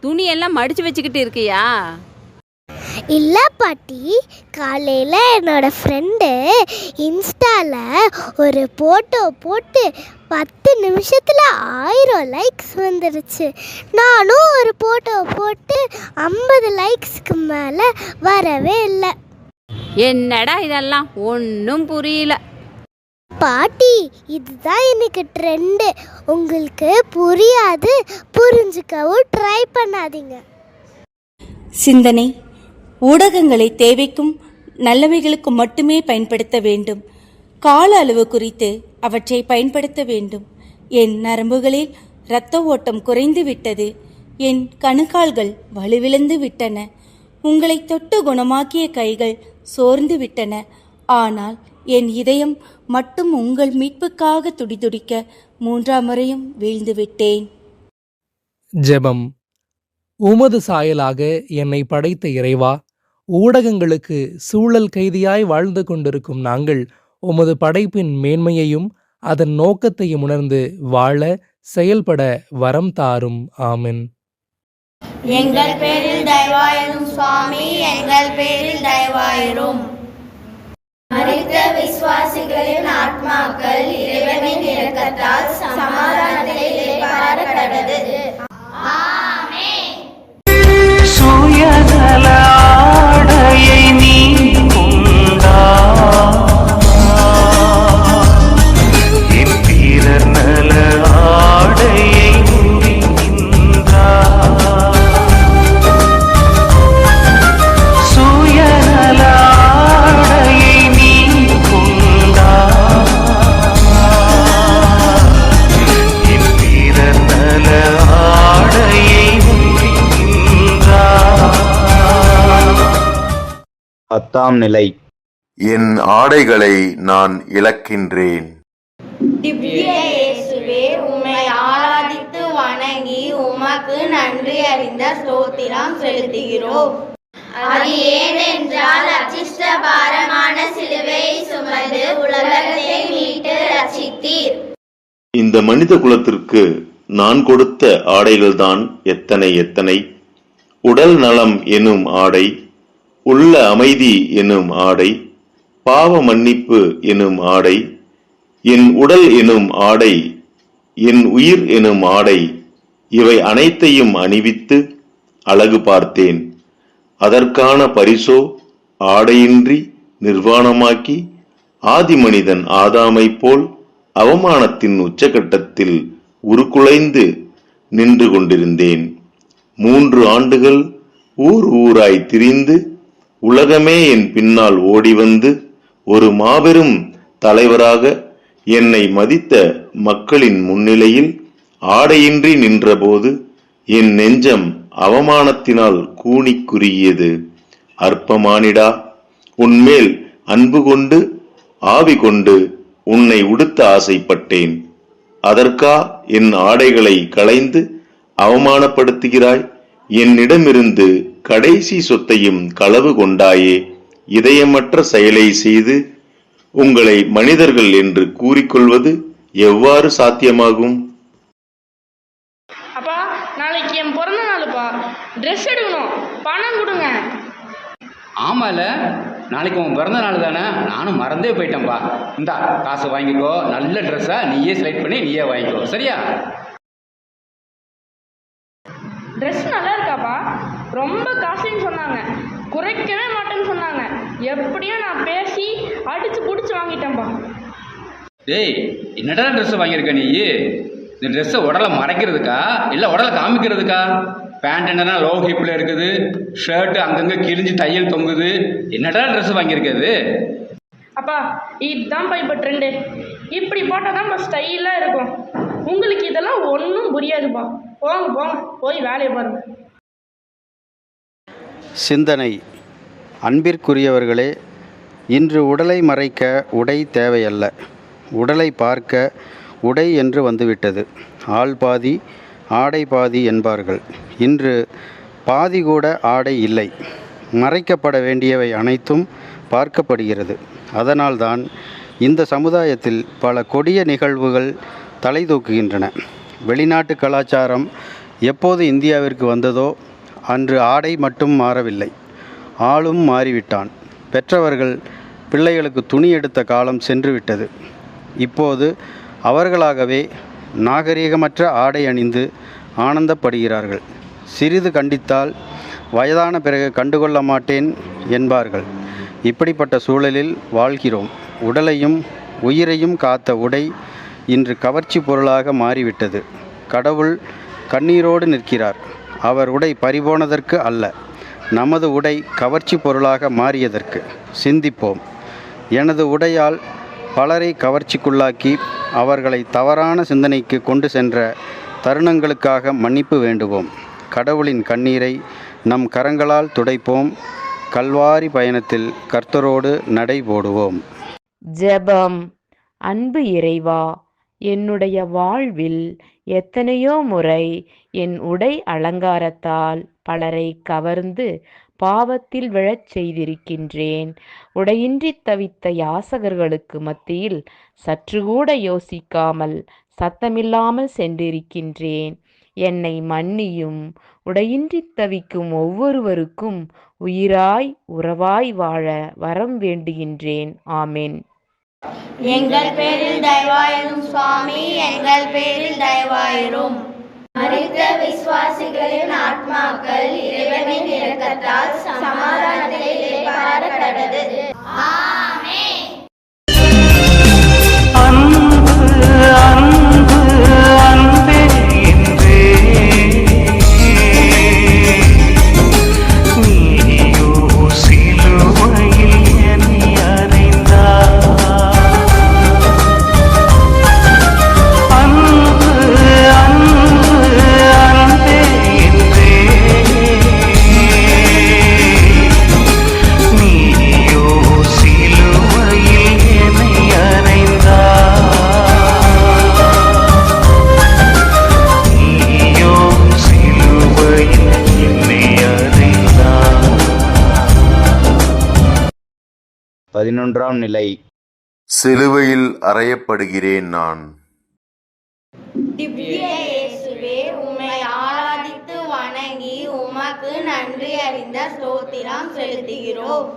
துணியெல்லாம் மடிச்சு வச்சுக்கிட்டு இருக்கியா?
இல்லை பாட்டி, காலையில் என்னோட ஃப்ரெண்டு இன்ஸ்டாவில் ஒரு ஃபோட்டோ போட்டு 10 நிமிஷத்தில் 1000 லைக்ஸ் வந்துடுச்சு. நானும் ஒரு ஃபோட்டோ போட்டு 50 லைக்ஸ்க்கு மேலே வரவே இல்லை.
என்னடா இதெல்லாம், ஒன்றும் புரியல.
பாட்டி, இதுதான் எனக்கு ட்ரெண்டு. உங்களுக்கு புரியாது, புரிஞ்சுக்கவும் ட்ரை பண்ணாதீங்க.
சிந்தனை. ஊடகங்களை தேவைக்கும் நல்லவைகளுக்கு மட்டுமே பயன்படுத்த வேண்டும். கால அளவு குறித்து அவற்றை பயன்படுத்த வேண்டும். என் நரம்புகளில் இரத்த ஓட்டம் குறைந்து விட்டது. என் கணுக்கால்கள் வலுவிழந்து விட்டன. உங்களை தொட்டு குணமாக்கிய கைகள் சோர்ந்து விட்டன. ஆனால் என் இதயம் மட்டும் உங்கள் மீட்புக்காக துடிதுடிக்க 3ஆம் முறையும் வீழ்ந்து விட்டேன்.
ஜெபம். உமது சாயலாக என்னை படைத்த இறைவா, ஊடகங்களுக்கு சூழல் கைதியாய் வாழ்ந்து கொண்டிருக்கும் நாங்கள் உமது படைப்பின் மேன்மையையும் அதன் நோக்கத்தையும் உணர்ந்து வாழ செயல்பட வரம் தாரும். ஆமென்.
எங்கள் பேரில் தயவாயிரும் சுவாமி, எங்கள் பேரில் தயவாயிரும். மரித்த விசுவாசிகளின் ஆத்மாக்கள் இறைவனின் இரக்கத்தால் சமாதானத்தை இளைப்பாற கடவது. ஆமென்.
சுயநல ஆடையை நீ கொண்டா என் பிறர் நல ஆடையை உரிக்கின்றார். சுயநல ஆடையை நீ கொண்டா என் பிறர் நல ஆடையை
பத்தாம் நிலை.
என் ஆடைகளை நான் இழக்கின்றேன்.
திவ்ய இயேசுவே, உம்மை ஆராதித்து வணங்கி உமக்கு நன்றி அறிந்த ஸ்தோத்திரம் செலுத்துகிறோம். அது ஏனென்றால் அச்சிஷ்ட பாரமான சிலுவையை சுமந்து உலகத்தை மீட்டு ரட்சித்தீர்.
இந்த மனித குலத்திற்கு நான் கொடுத்த ஆடைகள்தான் எத்தனை எத்தனை. உடல் நலம் எனும் ஆடை, உள்ள அமைதி எனும் ஆடை, பாவ மன்னிப்பு எனும் ஆடை, என் உடல் எனும் ஆடை, என் உயிர் எனும் ஆடை, இவை அனைத்தையும் அணிவித்து அழகு பார்த்தேன். அதற்கான பரிசோ ஆடையின்றி நிர்வாணமாக்கி ஆதி மனிதன் ஆதாமைப் போல் அவமானத்தின் உச்சகட்டத்தில் உருக்குலைந்து நின்று கொண்டிருந்தேன். 3 ஆண்டுகள் ஊர் ஊராய் திரிந்து உலகமே என் பின்னால் ஓடி வந்து ஒரு மாபெரும் தலைவராக என்னை மதித்த மக்களின் முன்னிலையில் ஆடையின்றி நின்றபோது என் நெஞ்சம் அவமானத்தினால் கூனி குறுகியது. அற்பமானிடா, உன்மேல் அன்பு கொண்டு ஆவி கொண்டு உன்னை உடுத்த ஆசைப்பட்டேன். அதற்கா என் ஆடைகளை களைந்து அவமானப்படுத்துகிறாய்? என்னிடமிருந்து கடைசி சொத்தையும் களவு கொண்டாயே. இதயமற்ற செயலை செய்து உங்களை மனிதர்கள் என்று கூறிக்கொள்வது எவ்வாறு சாத்தியமாகும்?
அப்பா, நாளைக்கு என் பிறந்த நாளுப்பா. ட்ரெஸ் எடுக்கணும், பணம் கொடுங்க.
ஆமால, நாளைக்கு உன் பிறந்த நாள் தானே, நானும் மறந்தே போயிட்டேன்ப்பா. இந்தா காசு வாங்கிக்கோ, நல்ல ட்ரெஸ்ஸா நீயே செலக்ட் பண்ணி நீயே வாங்கிக்கோ, சரியா?
ட்ரெஸ் நல்லா இருக்காப்பா, ரொம்ப காசுன்னு சொன்னாங்க, குறைக்கவே மாட்டேன்னு சொன்னாங்க. எப்படியும் நான் பேசி அடிச்சு பிடிச்சி வாங்கிட்டேன்ப்பா.
டேய், என்னடா ட்ரெஸ் வாங்கியிருக்க நீ? இந்த ட்ரெஸ்ஸை உடலை மறைக்கிறதுக்கா இல்லை உடலை காமிக்கிறதுக்கா? பேண்ட் என்னன்னா லோ ஹிப்பில் இருக்குது, ஷர்ட்டு அங்கங்கே கிழிஞ்சு தையல் தொங்குது. என்னடா ட்ரெஸ் வாங்கியிருக்கிறது?
அப்பா, இதுதான்ப்பா இப்போ ட்ரெண்டு. இப்படி போட்டால் தான்ப்பா ஸ்டைலாக இருக்கும். உங்களுக்கு இதெல்லாம் ஒன்றும் புரியாதுப்பா. போங்க போங்க, போய் வேலையை பாருங்க.
சிந்தனை. அன்பிற்குரியவர்களே, இன்று உடலை மறைக்க உடை தேவையல்ல, உடலை பார்க்க உடை என்று வந்துவிட்டது. ஆள் பாதி ஆடை பாதி என்பார்கள். இன்று பாதி கூட ஆடை இல்லை. மறைக்கப்பட வேண்டியவை அனைத்தும் பார்க்கப்படுகிறது. அதனால்தான் இந்த சமுதாயத்தில் பல கொடிய நிகழ்வுகள் தலை தூக்குகின்றன. வெளிநாட்டு கலாச்சாரம் எப்போது இந்தியாவிற்கு வந்ததோ அன்று ஆடை மட்டும் மாறவில்லை, ஆளும் மாறிவிட்டான். பெற்றவர்கள் பிள்ளைகளுக்கு துணி எடுத்த காலம் சென்றுவிட்டது. இப்போது அவர்களாகவே நாகரீகமற்ற ஆடை அணிந்து ஆனந்தப்படுகிறார்கள். சிறிது கண்டித்தால் வயதான பிறகு கண்டுகொள்ள மாட்டேன் என்பார்கள். இப்படிப்பட்ட சூழலில் வாழ்கிறோம். உடலையும் உயிரையும் காத்த உடை இன்று கவர்ச்சி பொருளாக மாறிவிட்டது. கடவுள் கண்ணீரோடு நிற்கிறார். அவர் உடை பறிபோனதற்கு அல்ல, நமது உடை கவர்ச்சி பொருளாக மாறியதற்கு. சிந்திப்போம். எனது உடையால் பலரை கவர்ச்சிக்குள்ளாக்கி அவர்களை தவறான சிந்தனைக்கு கொண்டு சென்ற தருணங்களுக்காக மன்னிப்பு வேண்டுவோம். கடவுளின் கண்ணீரை நம் கரங்களால் துடைப்போம். கல்வாரி பயணத்தில் கர்த்தரோடு நடை போடுவோம்.
ஜெபம். அன்பு இறைவா, என்னுடைய வாழ்வில் எத்தனையோ முறை என் உடை அலங்காரத்தால் பலரை கவர்ந்து பாவத்தில் விழச் செய்திருக்கின்றேன். உடையின்றி தவித்த யாசகர்களுக்கு மத்தியில் சற்றுகூட யோசிக்காமல் சத்தமில்லாமல் சென்றிருக்கின்றேன். என்னை மன்னியும். உடையின்றி தவிக்கும் ஒவ்வொருவருக்கும் உயிராய் உறவாய் வாழ வரம் வேண்டுகின்றேன். ஆமென்.
எங்கள் பேரில் தயவாயிரும் சுவாமி, எங்கள் பேரில் தயவாயிரும். மரித்த விசுவாசிகளின் ஆத்மாக்கள் இறைவனின் இரக்கத்தால் சமாதானத்தை இளைப்பாற கடவது. ஆமென்.
அன்பே என்றே நீயோ சிலுவையில் என்னை அறைந்தாய். அன்பே என்றே நீயோ சிலுவையில் என்னை அறைந்தாய். நீயோ சிலுவையில் என்னை அறைந்தாய்.
11ஆம் நிலை.
சிலுவையில் அறையப்படுகிறேன் நான்.
திவ்ய இயேசுவே, உம்மை ஆராதித்து வணங்கி உமக்கு நன்றி அறிந்த ஸ்தோத்திரம் செலுத்துகிறோம்.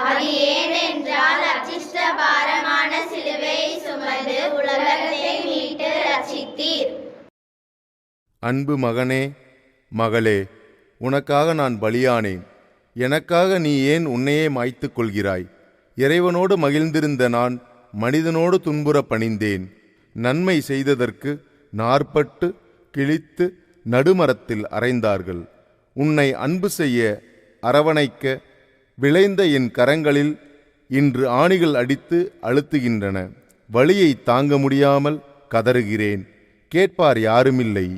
அது ஏனென்றால் அச்சிஷ்ட பாரமான சிலுவையை சுமந்து உலகத்தை மீட்டு ரட்சித்தீர்.
அன்பு மகனே, மகளே, உனக்காக நான் பலியானேன். எனக்காக நீ ஏன் உன்னையே மாய்த்துக் கொள்கிறாய்? இறைவனோடு மகிழ்ந்திருந்த நான் மனிதனோடு துன்புற பணிந்தேன். நன்மை செய்ததற்கு நாற்பட்டு கிழித்து நடுமரத்தில் அறைந்தார்கள். உன்னை அன்பு செய்ய அரவணைக்க விளைந்த என் கரங்களில் இன்று ஆணிகள் அடித்து அழுத்துகின்றன. வலியை தாங்க முடியாமல் கதறுகிறேன். கேட்பார் யாருமில்லை.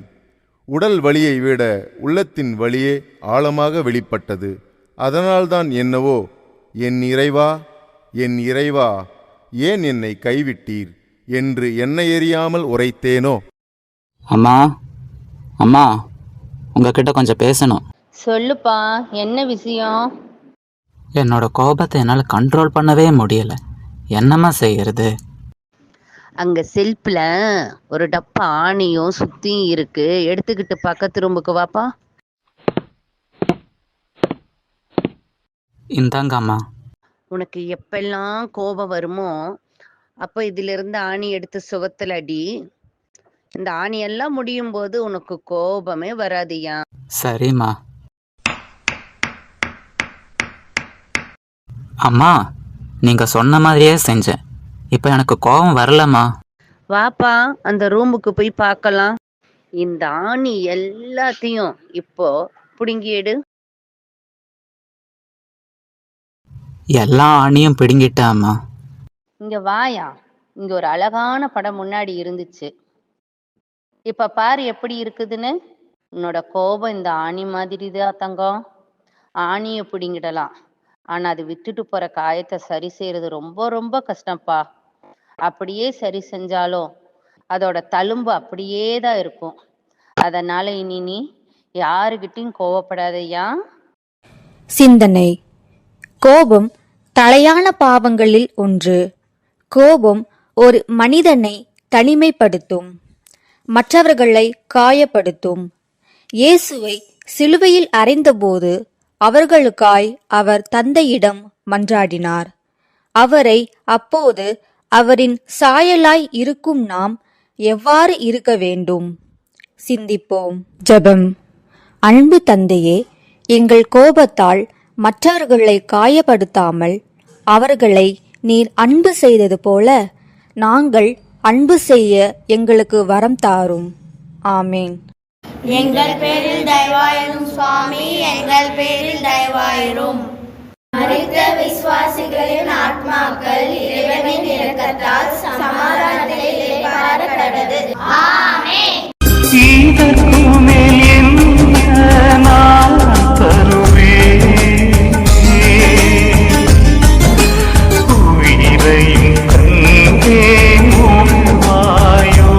உடல் வலியை விட உள்ளத்தின் வலியே ஆழமாக வெளிப்பட்டது. அதனால்தான் என்னவோ, என் இறைவா, என் இறைவா, ஏன் என்னை கைவிட்டீர் என்று என்னை எறியாமல் உரைத்தேனோ.
அம்மா, அம்மா, உங்ககிட்ட கொஞ்சம் பேசணும்.
சொல்லுப்பா, என்ன விஷயம்?
என்னோட கோபத்தை என்னால் கண்ட்ரோல் பண்ணவே முடியல. என்னம்மா செய்யறது?
அங்க செல்ஃப்ல ஒரு டப்பா ஆணியும் சுத்தியும் இருக்கு, எடுத்துக்கிட்டு பக்கத்து ரூமுக்கு வாப்பா.
இந்தாங்க அம்மா.
உனக்கு எப்பெல்லாம் கோபம் வருமோ அப்போ இதிலிருந்து ஆணி எடுத்து சுவத்துல அடி. இந்த ஆணியெல்லாம் முடியும் போது உனக்கு கோபமே வராதியா.
சரிம்மா. அம்மா, நீங்க சொன்ன மாதிரியே செஞ்சேன். இப்ப எனக்கு கோபம் வரலம்மா.
வாப்பா, அந்த ரூமுக்கு போய் பார்க்கலாம். இந்த ஆணி எல்லாத்தையும் இப்போ புடுங்கி எடு.
எல்லா ஆணியும் பிடுங்கிட்டேன் அம்மா.
இங்க வாயா. இங்க ஒரு அழகான படம் முன்னாடி இருந்துச்சு. இப்ப பாரு எப்படி இருக்குதுன்னு. உன்னோட கோபம் இந்த ஆணி மாதிரி தான் தங்கம். ஆணியை பிடிங்கிடலாம், ஆனா அது விட்டுட்டு போற காயத்தை சரி செய்யறது ரொம்ப ரொம்ப கஷ்டம்ப்பா. அப்படியே சரி செஞ்சாலும் அதோட தழும்பு அப்படியே தான் இருக்கும். அதனால இனி நீ யாருகிட்டையும் கோவப்படாதையா.
சிந்தனை. கோபம் தலையான பாவங்களில் ஒன்று. கோபம் ஒரு மனிதனை தனிமைப்படுத்தும், மற்றவர்களை காயப்படுத்தும். இயேசுவை சிலுவையில் அறைந்தபோது அவர்களுக்காய் அவர் தந்தையிடம் மன்றாடினார். அவரை அப்போது அவரின் சாயலாய் இருக்கும் நாம் எவ்வாறு இருக்க வேண்டும்? சிந்திப்போம். ஜெபம். அன்பு தந்தையே, எங்கள் கோபத்தால் மற்றவர்களை காயப்படுத்தாமல் அவர்களை நீர் அன்பு செய்தது போல நாங்கள் அன்பு செய்ய எங்களுக்கு வரம் தாரும். ஆமேன்.
எங்கள் பேரில் தயவாயிரும் சுவாமி, எங்கள் பேரில் தயவாயிரும். மரித்த விசுவாசிகளின் ஆத்மாக்கள் இறைவனின் இரக்கத்தால் சமாதானத்தை இளைப்பாற கடவது. ஆமென்.
இதற்கு மேல் என்ன நான் தருவேன்? உயிரையும் கண்டே மூழ்வாயோ.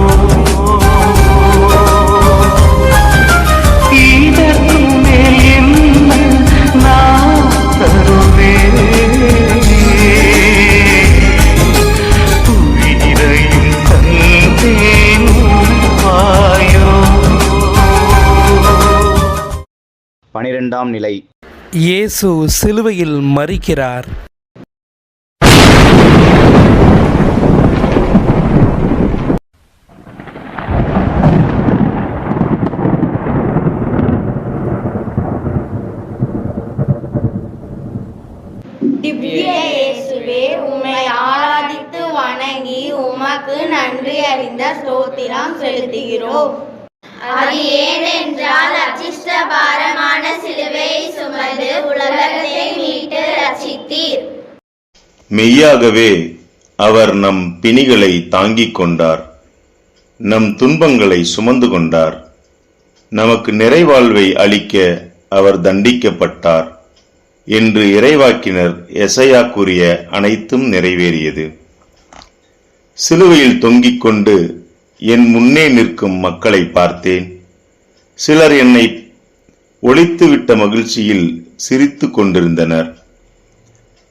இதற்கு மேல் என்ன நான் தருவேன்? உயிரையும் கண்டே
12ஆம் நிலை.
இயேசு சிலுவையில் மரிக்கிறார்.
திவ்ய இயேசுவே, உம்மை ஆராதித்து வணங்கி உமக்கு நன்றி அறிந்த ஸ்தோத்திரம் செலுத்துகிறோம். அது ஏனென்றால் அச்சிஷ்டபாரமான சிலுவையை சுமந்து உலகத்தை மீட்டு ரட்சித்தீர்.
மெய்யாகவே அவர் நம் பிணிகளை தாங்கிக் கொண்டார், நம் துன்பங்களை சுமந்து கொண்டார். நமக்கு நிறைவாழ்வை அளிக்க அவர் தண்டிக்கப்பட்டார் என்று இறைவாக்கினர் எசையா கூறிய அனைத்தும் நிறைவேறியது. சிலுவையில் தொங்கிக் கொண்டு என் முன்னே நிற்கும் மக்களை பார்த்தேன். சிலர் என்னை ஒளித்துவிட்ட மகிழ்ச்சியில் சிரித்து கொண்டிருந்தனர்.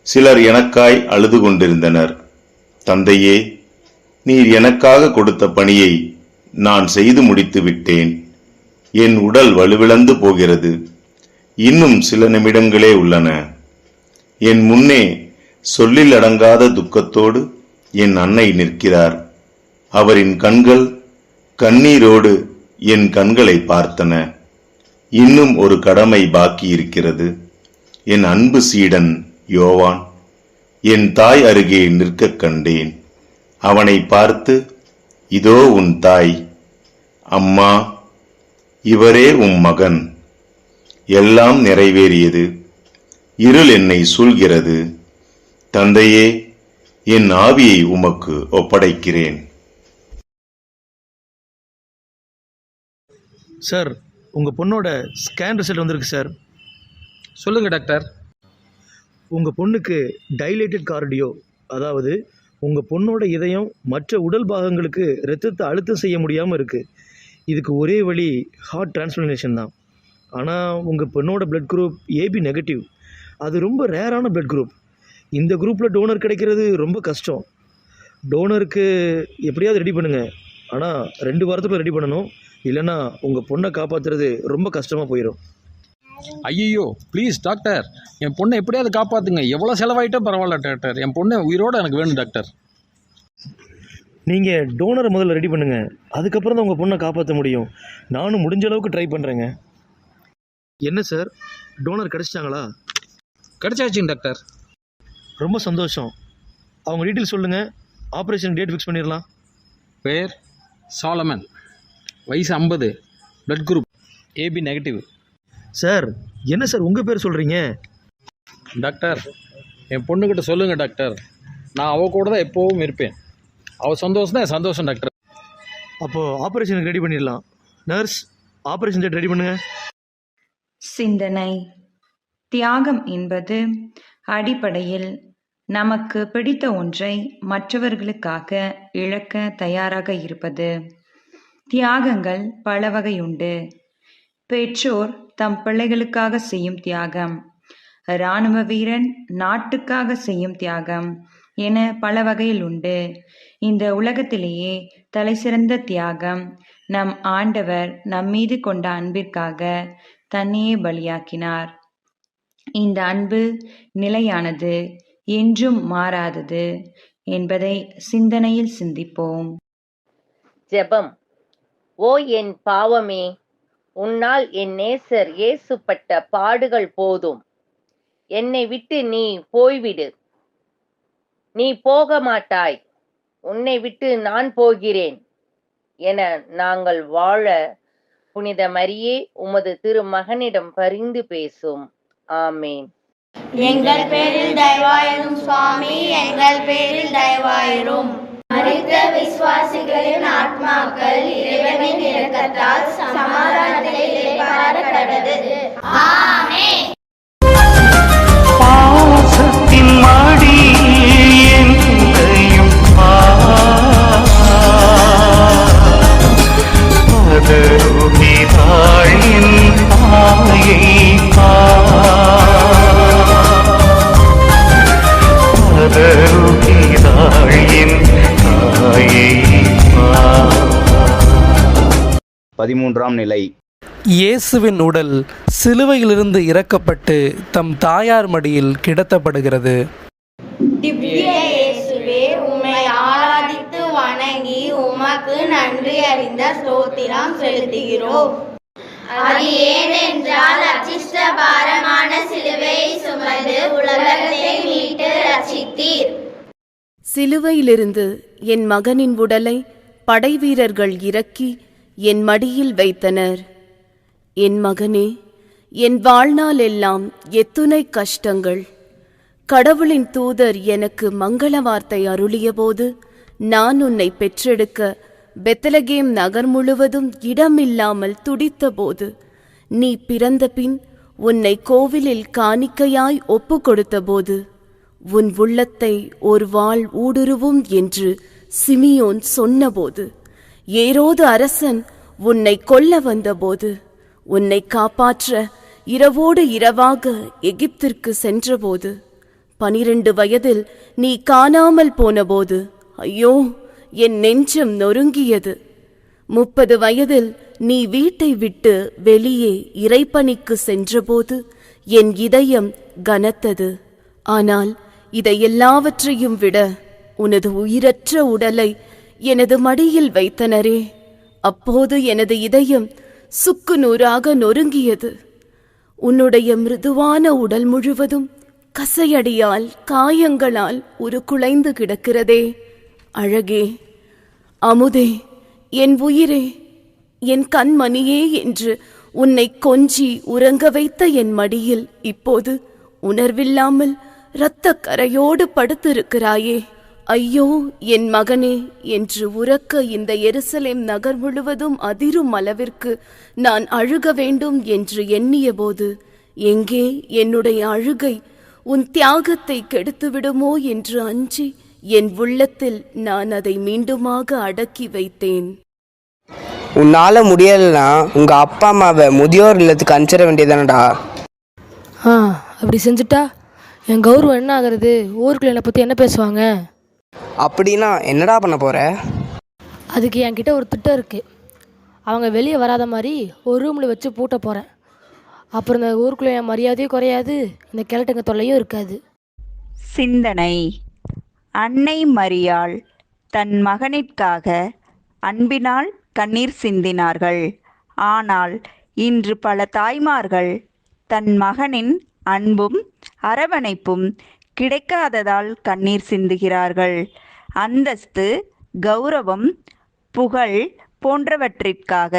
சிலர் எனக்காய் அழுது கொண்டிருந்தனர். தந்தையே, நீர் எனக்காக கொடுத்த பணியை நான் செய்து முடித்து விட்டேன். என் உடல் வலுவிழந்து போகிறது. இன்னும் சில நிமிடங்களே உள்ளன. என் முன்னே சொல்லில் அடங்காத துக்கத்தோடு என் அன்னை நிற்கிறார். அவரின் கண்கள் கண்ணீரோடு என் கண்களை பார்த்தன. இன்னும் ஒரு கடமை பாக்கி இருக்கிறது. என் அன்பு சீடன் யோவான் என் தாய் அருகே நிற்கக் கண்டேன். அவனை பார்த்து, இதோ உன் தாய், அம்மா, இவரே உம் மகன். எல்லாம் நிறைவேறியது. இருள் என்னை சூழ்கிறது. தந்தையே, என் ஆவியை உமக்கு ஒப்படைக்கிறேன்.
சார், உங்கள் பொண்ணோட ஸ்கேன் ரிசல்ட் வந்திருக்கு சார்.
சொல்லுங்கள் டாக்டர்.
உங்கள் பொண்ணுக்கு டைலேட்டட் கார்டியோ, அதாவது உங்கள் பொண்ணோட இதயம் மற்ற உடல் பாகங்களுக்கு இரத்தத்தை அழுத்தம் செய்ய முடியாமல் இருக்குது. இதுக்கு ஒரே வழி ஹார்ட் டிரான்ஸ்பிளான்டேஷன் தான். ஆனால் உங்கள் பொண்ணோட பிளட் குரூப் ஏபி நெகட்டிவ். அது ரொம்ப ரேரான பிளட் குரூப். இந்த குரூப்பில் டோனர் கிடைக்கிறது ரொம்ப கஷ்டம். டோனருக்கு எப்படியாவது ரெடி பண்ணுங்கள். ஆனால் 2 வாரத்துக்குள்ள ரெடி பண்ணணும். இல்லைன்னா உங்கள் பொண்ணை காப்பாற்றுறது ரொம்ப கஷ்டமாக போயிடும்.
ஐயோ ப்ளீஸ் டாக்டர், என் பொண்ணை எப்படியாவது காப்பாற்றுங்க. எவ்வளோ செலவாயிட்டோ பரவாயில்ல டாக்டர், என் பொண்ணை உயிரோடு எனக்கு வேணும் டாக்டர்.
நீங்கள் டோனரை முதல்ல ரெடி பண்ணுங்கள். அதுக்கப்புறம் தான் உங்கள் பொண்ணை காப்பாற்ற முடியும். நானும் முடிஞ்ச அளவுக்கு ட்ரை பண்ணுறேங்க. என்ன சார், டோனர் கிடச்சிட்டாங்களா?
கிடச்சாச்சுங்க டாக்டர்.
ரொம்ப சந்தோஷம். அவங்க டீட்டெயில் சொல்லுங்கள். ஆப்ரேஷன் டேட் ஃபிக்ஸ் பண்ணிடலாம்.
பேர் சாலமன், வயசு 50, blood group AB negative.
Sir, என்ன சார் உங்கள் பேர் சொல்கிறீங்க?
டாக்டர், என் பொண்ணுக்கிட்ட சொல்லுங்கள் டாக்டர். நான் அவள் கூட தான் எப்போவும் இருப்பேன். அவள் சந்தோஷம் தான் என் சந்தோஷம் டாக்டர்.
அப்போது ஆப்ரேஷனுக்கு ரெடி பண்ணிடலாம். நர்ஸ், ஆப்ரேஷன் டேட் ரெடி பண்ணுங்கள்.
சிந்தனை. தியாகம் என்பது அடிப்படையில் நமக்கு பிடித்த ஒன்றை மற்றவர்களுக்காக இழக்க தயாராக இருப்பது. தியாகங்கள் பல வகையுண்டு. பெற்றோர் தம் பிள்ளைகளுக்காக செய்யும் தியாகம், இராணுவ வீரன் நாட்டுக்காக செய்யும் தியாகம் என பல வகையில் உண்டு. இந்த உலகத்திலேயே தலைசிறந்த தியாகம் நம் ஆண்டவர் நம்மீது கொண்ட அன்பிற்காக தன்னையே பலியாக்கினார். இந்த அன்பு நிலையானது, என்றும் மாறாதது என்பதை சிந்தனையில் சிந்திப்போம்.
ஜெபம். ஓ என் பாவமே, உன்னால் என் நேசர் இயேசு பட்ட பாடுகள் போதும். என்னை விட்டு நீ போய்விடு. நீ போக மாட்டாய், உன்னை விட்டு நான் போகிறேன் என நாங்கள் வாழ புனித மரியே உமது திருமகனிடம் பரிந்து பேசும். ஆமேன்.
எங்கள் பேரில் தயவாயிரும் சுவாமி, எங்கள் பேரில் தயவாயிரும். மரித்த விசுவாசிகளின் ஆத்மாக்கள் இறைவனின் இரக்கத்தால் சமாதானத்தை இளைப்பாற கடவது. ஆமென்.
பாசத்தின் மடியில் என்னையும் பதறுகிறாள் என் தாயை பதறுகிறாள் என் தாயை
13ஆம் நிலை.
இயேசுவின் உடல் சிலுவையிலிருந்து இறக்கப்பட்டு தம் தாயார் மடியில் கிடத்தப்படுகிறது.
திவ்ய இயேசுவே, உம்மை ஆராதித்து வணங்கி உமக்கு நன்றி அறிந்த ஸ்தோத்திரம் செலுத்துகிறோம். அது ஏனென்றால் அச்சிஷ்ட பாரமான சிலுவையை சுமந்து உலகத்தை மீட்டு ரட்சித்தீர்.
சிலுவையிலிருந்து என் மகனின் உடலை படைவீரர்கள் இறக்கி என் மடியில் வைத்தனர். என் மகனே, என் வாழ்நாள் எல்லாம் எத்துணை கஷ்டங்கள். கடவுளின் தூதர் எனக்கு மங்கள வார்த்தை அருளியபோது நான் உன்னை பெற்றெடுக்க பெத்லகேம் நகர் முழுவதும் இடமில்லாமல் துடித்தபோது, நீ பிறந்த பின் உன்னை கோவிலில் காணிக்கையாய் ஒப்பு கொடுத்தபோது, உன் உள்ளத்தை ஒரு வாள் ஊடுருவும் என்று சிமியோன் சொன்னபோது, ஏரோது அரசன் உன்னை கொல்ல வந்தபோது, உன்னை காப்பாற்ற இரவோடு இரவாக எகிப்திற்கு சென்றபோது, 12 வயதில் நீ காணாமல் போனபோது, ஐயோ, என் நெஞ்சம் நொறுங்கியது. 30 வயதில் நீ வீட்டை விட்டு வெளியே இறைப்பணிக்கு சென்றபோது என் இதயம் கனத்தது. ஆனால் இதை எல்லாவற்றையும் விட உனது உயிரற்ற உடலை எனது மடியில் வைத்தனரே, அப்போது எனது இதயம் சுக்கு நூறாக நொறுங்கியது. உன்னுடைய மிருதுவான உடல் முழுவதும் கசையடியால் காயங்களால் உருக்குலைந்து கிடக்கிறதே. அழகே, அமுதே, என் உயிரே, என் கண்மணியே என்று உன்னை கொஞ்சி உறங்க வைத்த என் மடியில் இப்போது உணர்வில்லாமல் இரத்த கரையோடு படுத்திருக்கிறாயே. ஐயோ என் மகனே என்று உரக்க இந்த எருசலேம் நகர் முழுவதும் அதிரும் அளவிற்கு நான் அழுக வேண்டும் என்று எண்ணியபோது, எங்கே என்னுடைய அழுகை உன் தியாகத்தை கெடுத்துவிடுமோ என்று அஞ்சி என் உள்ளத்தில் நான் அதை மீண்டுமாக அடக்கி வைத்தேன்.
உன்னால முடியலன்னா உங்க அப்பா அம்மாவை முதியோர் இல்லத்துக்கு அனுப்பிச்சிட வேண்டியதானடா.
அப்படி செஞ்சுட்டா என் கௌரவம் என்ன ஆகுறது? ஊருக்குள்ள என்னை பற்றி என்ன பேசுவாங்க?
அப்படின்னா என்னடா பண்ண போற?
அதுக்கு என்கிட்ட ஒரு திட்டம் இருக்குது. அவங்க வெளியே வராத மாதிரி ஒரு ரூமில் வச்சு பூட்ட போகிறேன். அப்புறம் இந்த ஊருக்குள்ளே என் மரியாதையும் குறையாது, இந்த கிழட்டுங்க தொல்லையும் இருக்காது.
சிந்தனை. அன்னை மரியாள் தன் மகனிற்காக அன்பினால் கண்ணீர் சிந்தினார்கள். ஆனால் இன்று பல தாய்மார்கள் தன் மகனின் அன்பும் அரவணைப்பும் கிடைக்காததால் கண்ணீர் சிந்துகிறார்கள். அந்தஸ்து, கௌரவம், புகழ் போன்றவற்றிற்காக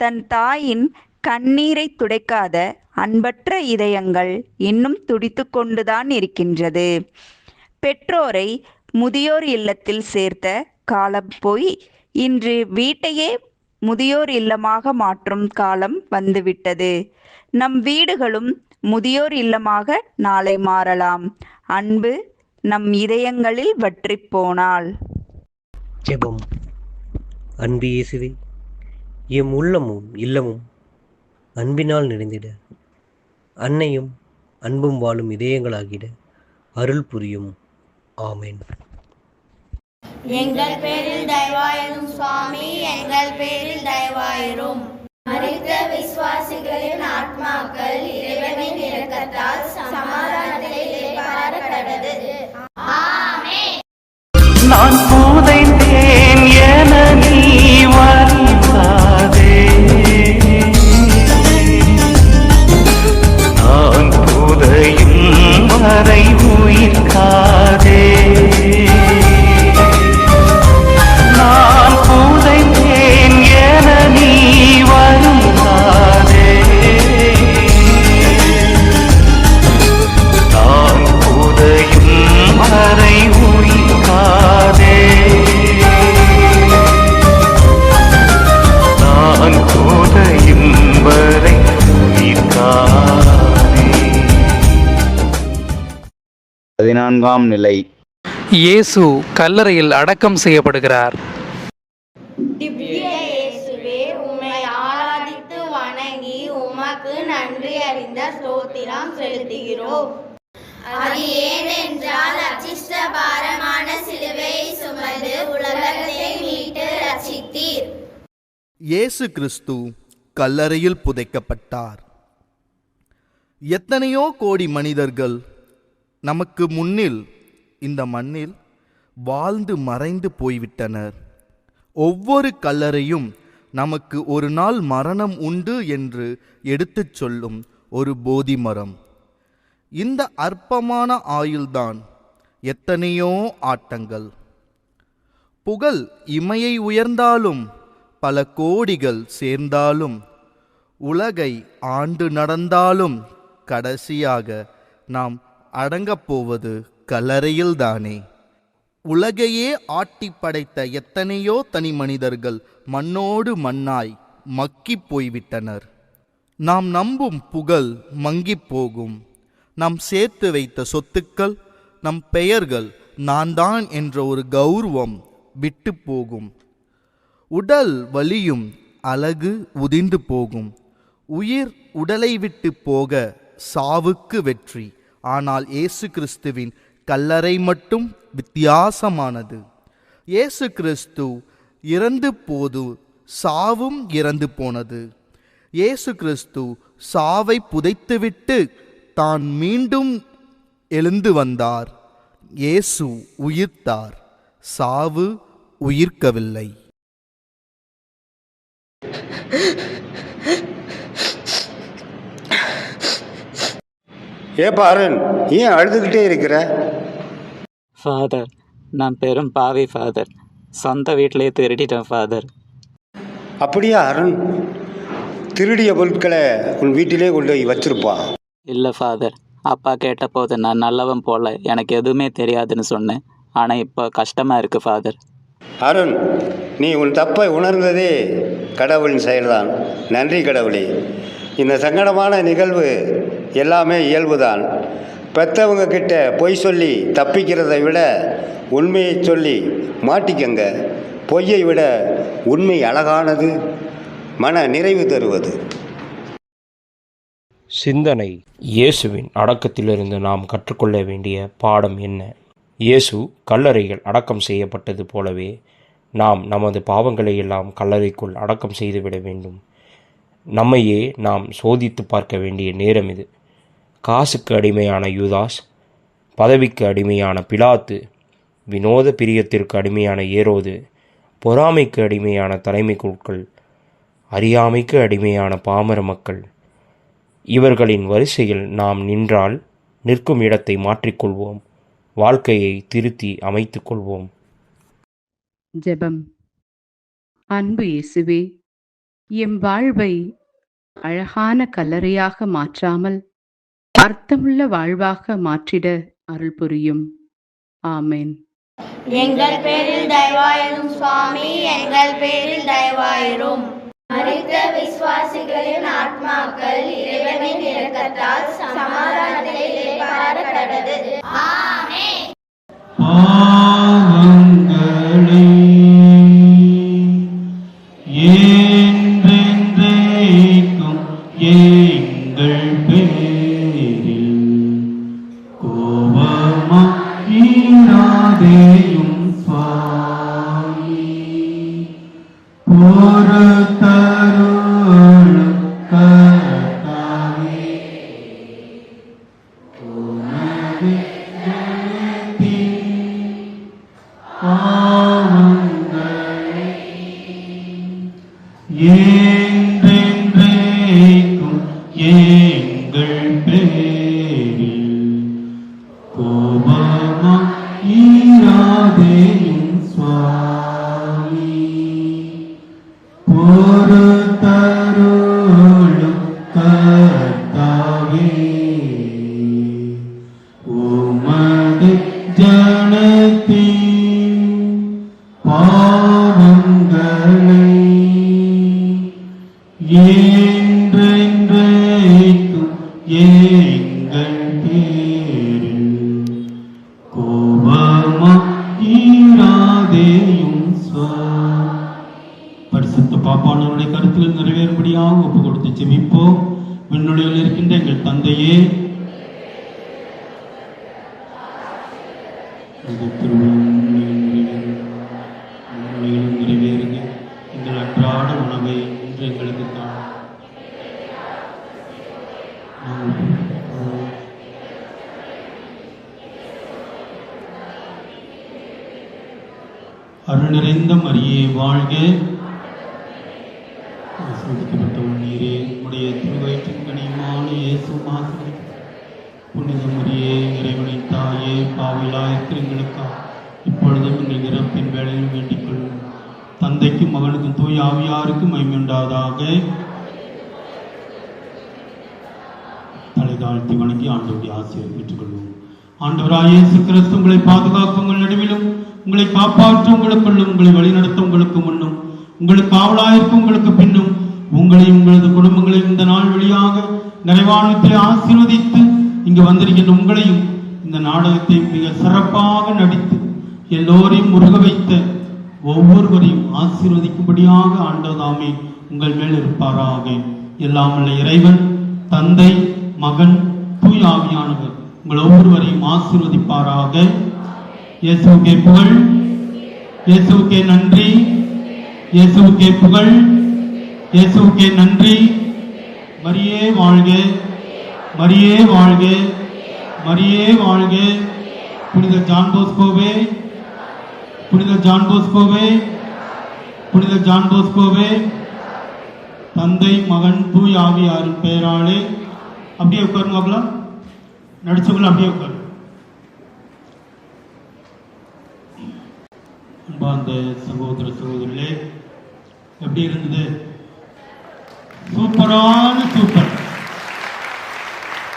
தன் தாயின் கண்ணீரை துடைக்காத அன்பற்ற இதயங்கள் இன்னும் துடித்து கொண்டுதான் இருக்கின்றது. பெற்றோரை முதியோர் இல்லத்தில் சேர்த்த காலம் போய் இன்று வீட்டையே முதியோர் இல்லமாக மாற்றும் காலம் வந்துவிட்டது. நம் வீடுகளும் முதியோர் இல்லமாக நாளை மாறலாம். அன்பு நம் இதயங்களில் வற்றி போனால்.
ஜெபம். அன்பு இயேசுவே, எம் உள்ளமும் இல்லமும் அன்பினால் நிறைந்திட, அன்னையும் அன்பும் வாழும் இதயங்களாகிட அருள் புரியும். ஆமென்.
எங்கள் பேரில் தயவாயிரும் சுவாமி, எங்கள் பேரில் தயவாயிரும். மரித்த விசுவாசிகளின் ஆத்மாக்கள் இறைவனின் இரக்கத்தால் சமாதானத்தை இளைப்பாற கடவது. ஆமென்.
நான் புதைந்தேன் என நீ வருந்தாதே, நான் புதையும் வரை உயிர்க்காதே. நான் புதைந்தேன் என நீ வருந்தாதே, நான் புதையும் வரை உயிர்க்காதே. நான் புதையும் வரை உயிர்க்காதே.
14ஆம் நிலை.
இயேசு கல்லறையில் அடக்கம் செய்யப்படுகிறார்.
திவ்ய இயேசுவே, உம்மை ஆராதித்து வணங்கி உமக்கு நன்றி அறிந்த ஸ்தோத்திரம் செலுத்துகிறோம். அது ஏனென்றால் அச்சிஷ்ட பாரமான சிலுவையை சுமந்து உலகத்தை மீட்டு ரட்சித்தீர்.
இயேசு கிறிஸ்து
கல்லறையில் புதைக்கப்பட்டார். எத்தனையோ கோடி மனிதர்கள் நமக்கு முன்னில் இந்த மண்ணில் வாழ்ந்து மறைந்து போய்விட்டனர். ஒவ்வொரு கல்லறையும் நமக்கு ஒரு நாள் மரணம் உண்டு என்று எடுத்துச் சொல்லும் ஒரு போதி மரம். இந்த அற்பமான ஆயுள்தான் எத்தனையோ ஆட்டங்கள். புகழ் இமையை உயர்ந்தாலும் பல கோடிகள் சேர்ந்தாலும் உலகை ஆண்டு நடந்தாலும் கடைசியாக நாம் அடங்கப் போவது கல்லறையில்தானே. உலகையே ஆட்டி படைத்த எத்தனையோ தனி மனிதர்கள் மண்ணோடு மண்ணாய் மக்கிப் போய்விட்டனர். நாம் நம்பும் புகழ் மங்கிப் போகும். நாம் சேர்த்து வைத்த சொத்துக்கள், நம் பெயர்கள், நான் தான் என்ற ஒரு கௌரவம் விட்டு போகும். உடல் வலியும் அழகு உதிர்ந்து போகும். உயிர் உடலை விட்டு போக சாவுக்கு வெற்றி. ஆனால் இயேசு கிறிஸ்துவின் கல்லறை மட்டும் வித்தியாசமானது. இயேசு கிறிஸ்து இறந்து போது சாவும் இறந்து போனது. இயேசு கிறிஸ்து சாவை புதைத்துவிட்டு தான் மீண்டும் எழுந்து வந்தார். இயேசு உயிர்த்தார், சாவு உயிர்க்கவில்லை.
ஏப்பா அருண், ஏன் அழுதுகிட்டே இருக்கிற?
ஃபாதர், நான் பெரும் பாவி ஃபாதர். சொந்த வீட்டிலேயே திருடிட்டேன் ஃபாதர்.
அப்படியா அருண்? திருடிய பொருட்களை உன் வீட்டிலே கொண்டு போய் வச்சிருப்பா.
இல்லை ஃபாதர், அப்பா கேட்டபோது நான் நல்லவன் போல எனக்கு எதுவுமே தெரியாதுன்னு சொன்னேன். ஆனால் இப்போ கஷ்டமாக இருக்குது ஃபாதர்.
அருண், நீ உன் தப்பை உணர்ந்ததே கடவுளின் செயல்தான். நன்றி கடவுளே. இந்த சங்கடமான நிகழ்வு எல்லாமே இயல்புதான். பெற்றவங்க கிட்ட பொய் சொல்லி தப்பிக்கிறதை விட உண்மையை சொல்லி மாட்டிக்கங்க. பொய்யை விட உண்மை அழகானது, மன நிறைவு தருவது.
சிந்தனை. இயேசுவின் அடக்கத்திலிருந்து நாம் கற்றுக்கொள்ள வேண்டிய பாடம் என்ன? இயேசு கல்லறையில் அடக்கம் செய்யப்பட்டது போலவே நாம் நமது பாவங்களை எல்லாம் கல்லறைக்குள் அடக்கம் செய்துவிட வேண்டும். நம்மையே நாம் சோதித்து பார்க்க வேண்டிய நேரம் இது. காசுக்கு அடிமையான யூதாஸ், பதவிக்கு அடிமையான பிலாத்து, வினோத பிரியத்திற்கு அடிமையான ஏரோது, பொறாமைக்கு அடிமையான தலைமை குழுக்கள், அறியாமைக்கு அடிமையான பாமர மக்கள், இவர்களின் வரிசையில் நாம் நின்றால் நிற்கும் இடத்தை மாற்றிக்கொள்வோம். வாழ்க்கையை திருத்தி அமைத்துக் கொள்வோம்.
ஜெபம். அன்பு இயேசுவே, எம் வாழ்வை அழகான கல்லறையாக மாற்றாமல் அர்த்தமுள்ள வாழ்வாக மாற்றிட அருள் புரியும். ஆமென்.
எங்கள் பேரில் தயவாயிரும் சுவாமி, எங்கள் பேரில் தயவாயிரும். மரித்த விசுவாசிகளின் ஆத்மாக்கள் இறைவனின் இரக்கத்தால் சமாதானத்தை இளைப்பாற கடவது. ஆமென்.
என்றென்றைக்கும் எங்கள் பேரில் கோபமா ஈராதேயும் சுவாமி, பொறுத்தருளும் கர்த்தாவே, உமது ஜனத்தின் பாவங்களை என்றென்றைக்கும் எங்கள் பேரில் கோபமா ஈராதேயும் சுவாமி, பொறுத்தருளும் கர்த்தாவே, உமது ஜனத்தின் பாவங்களை என்றென்றைக்கும் எங்கள் பேரில் கோபமா ஈராதேயும் பரிசுத்த பாப்பானவருடைய கருத்துக்கள் நிறைவேறும்படியாக ஒப்பு கொடுத்து செபிப்போம். விண்ணுலகில் இருக்கின்ற எங்கள் தந்தையே, நிறைவேறுங்க. எங்கள் அன்றாட உணவை இன்று எங்களுக்கு தாரும். அருள் நிறைந்த மரியே வாழ்க. ஆசீர்வதிக்கப்பட்டவள் நீரே, உம்முடைய திருவயிற்றின் கனியுமான இயேசு ஆசீர்வதிக்கப்பட்டவர். புனித மரியே, இறைவனின் தாயே, பாவிகளாய் இருக்கிற எங்களுக்காக இப்பொழுதும் எங்கள் இறப்பின் வேளையில் வேண்டிக் கொள்ளும். தந்தைக்கும் மகனுக்கும் தூய ஆவியாருக்கும் மகிமை உண்டாவதாக. தலை தாழ்த்தி வணங்கி ஆண்டவருடைய ஆசையை பெற்றுக்கொள்வோம். ஆண்டவராய் இயேசு கிறிஸ்து உங்களை பாதுகாக்கும் உங்கள் நடுவிலும், உங்களை காப்பாற்றும் உங்களுக்குள்ளும், உங்களை வழிநடத்த உங்களுக்கு முன்னும், உங்களுக்கு காவலாயிருக்கும் உங்களுக்கு பின்னும், உங்களையும் உங்களது குடும்பங்களையும் இந்த நாள் வழியாக நிறைவானத்தை ஆசீர்வதித்து இங்கு வந்திருக்கின்ற உங்களையும் இந்த நாடகத்தை மிக சிறப்பாக நடித்து எல்லோரையும் முருக வைத்த ஒவ்வொருவரையும் ஆசீர்வதிக்கும்படியாக ஆண்டவதாமே உங்கள் மேல் இருப்பாராக. எல்லாம் உள்ள இறைவன் தந்தை, மகன், தூய ஆவியானவர் உங்கள் ஒவ்வொருவரையும் ஆசீர்வதிப்பாராக. இயேசுவுக்கே புகழ், இயேசுவுக்கே நன்றி, இயேசுவுக்கே புகழ், இயேசுவுக்கே நன்றி. மரியே வாழ்க, மரியே வாழ்க, மரியே வாழ்க. புனித ஜான் போஸ்கோவே, புனித ஜான் போஸ்கோவே, புனித ஜான் போஸ்கோவே. தந்தை, மகன், தூய் ஆவியாரின் பெயராலே. அப்படியே உட்காருங்களா, நடிச்சவங்களும் அப்படியே உட்காரு. அன்பார்ந்த சகோதர சகோதரிகளே, எப்படி இருந்தது? சூப்பரான சூப்பர்.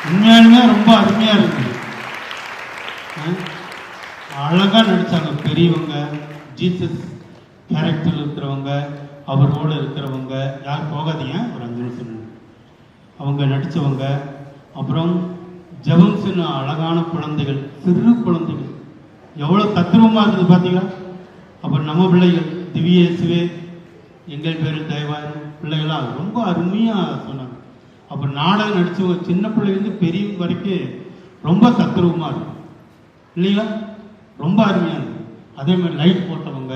உண்மையாலுமே ரொம்ப அருமையா இருந்தது. அழகா நடிச்சாங்க. பெரியவங்க, ஜீசஸ் கேரக்டர் இருக்கிறவங்க, அவரோட இருக்கிறவங்க, யார் போகாதீங்க ஒரு 5 நிமிஷம், அவங்க நடித்தவங்க. அப்புறம் ஜெபம் சொன்ன அழகான குழந்தைகள், சிறு குழந்தைகள் எவ்வளோ தத்துவமாக இருந்தது பார்த்தீங்களா? அப்புறம் நம்ம பிள்ளைகள் திவ்யேசுவே, எங்கள் பேரில் தயவாயிரம் பிள்ளைகளாக ரொம்ப அருமையாக சொன்னாங்க. அப்புறம் நாடகம் நடித்தவங்க சின்ன பிள்ளைலேருந்து பெரியவங்க வரைக்கும் ரொம்ப தத்துவமாக இருக்கும் இல்லைங்களா? ரொம்ப அருமையாக இருக்கும். அதே மாதிரி லைட் போட்டவங்க,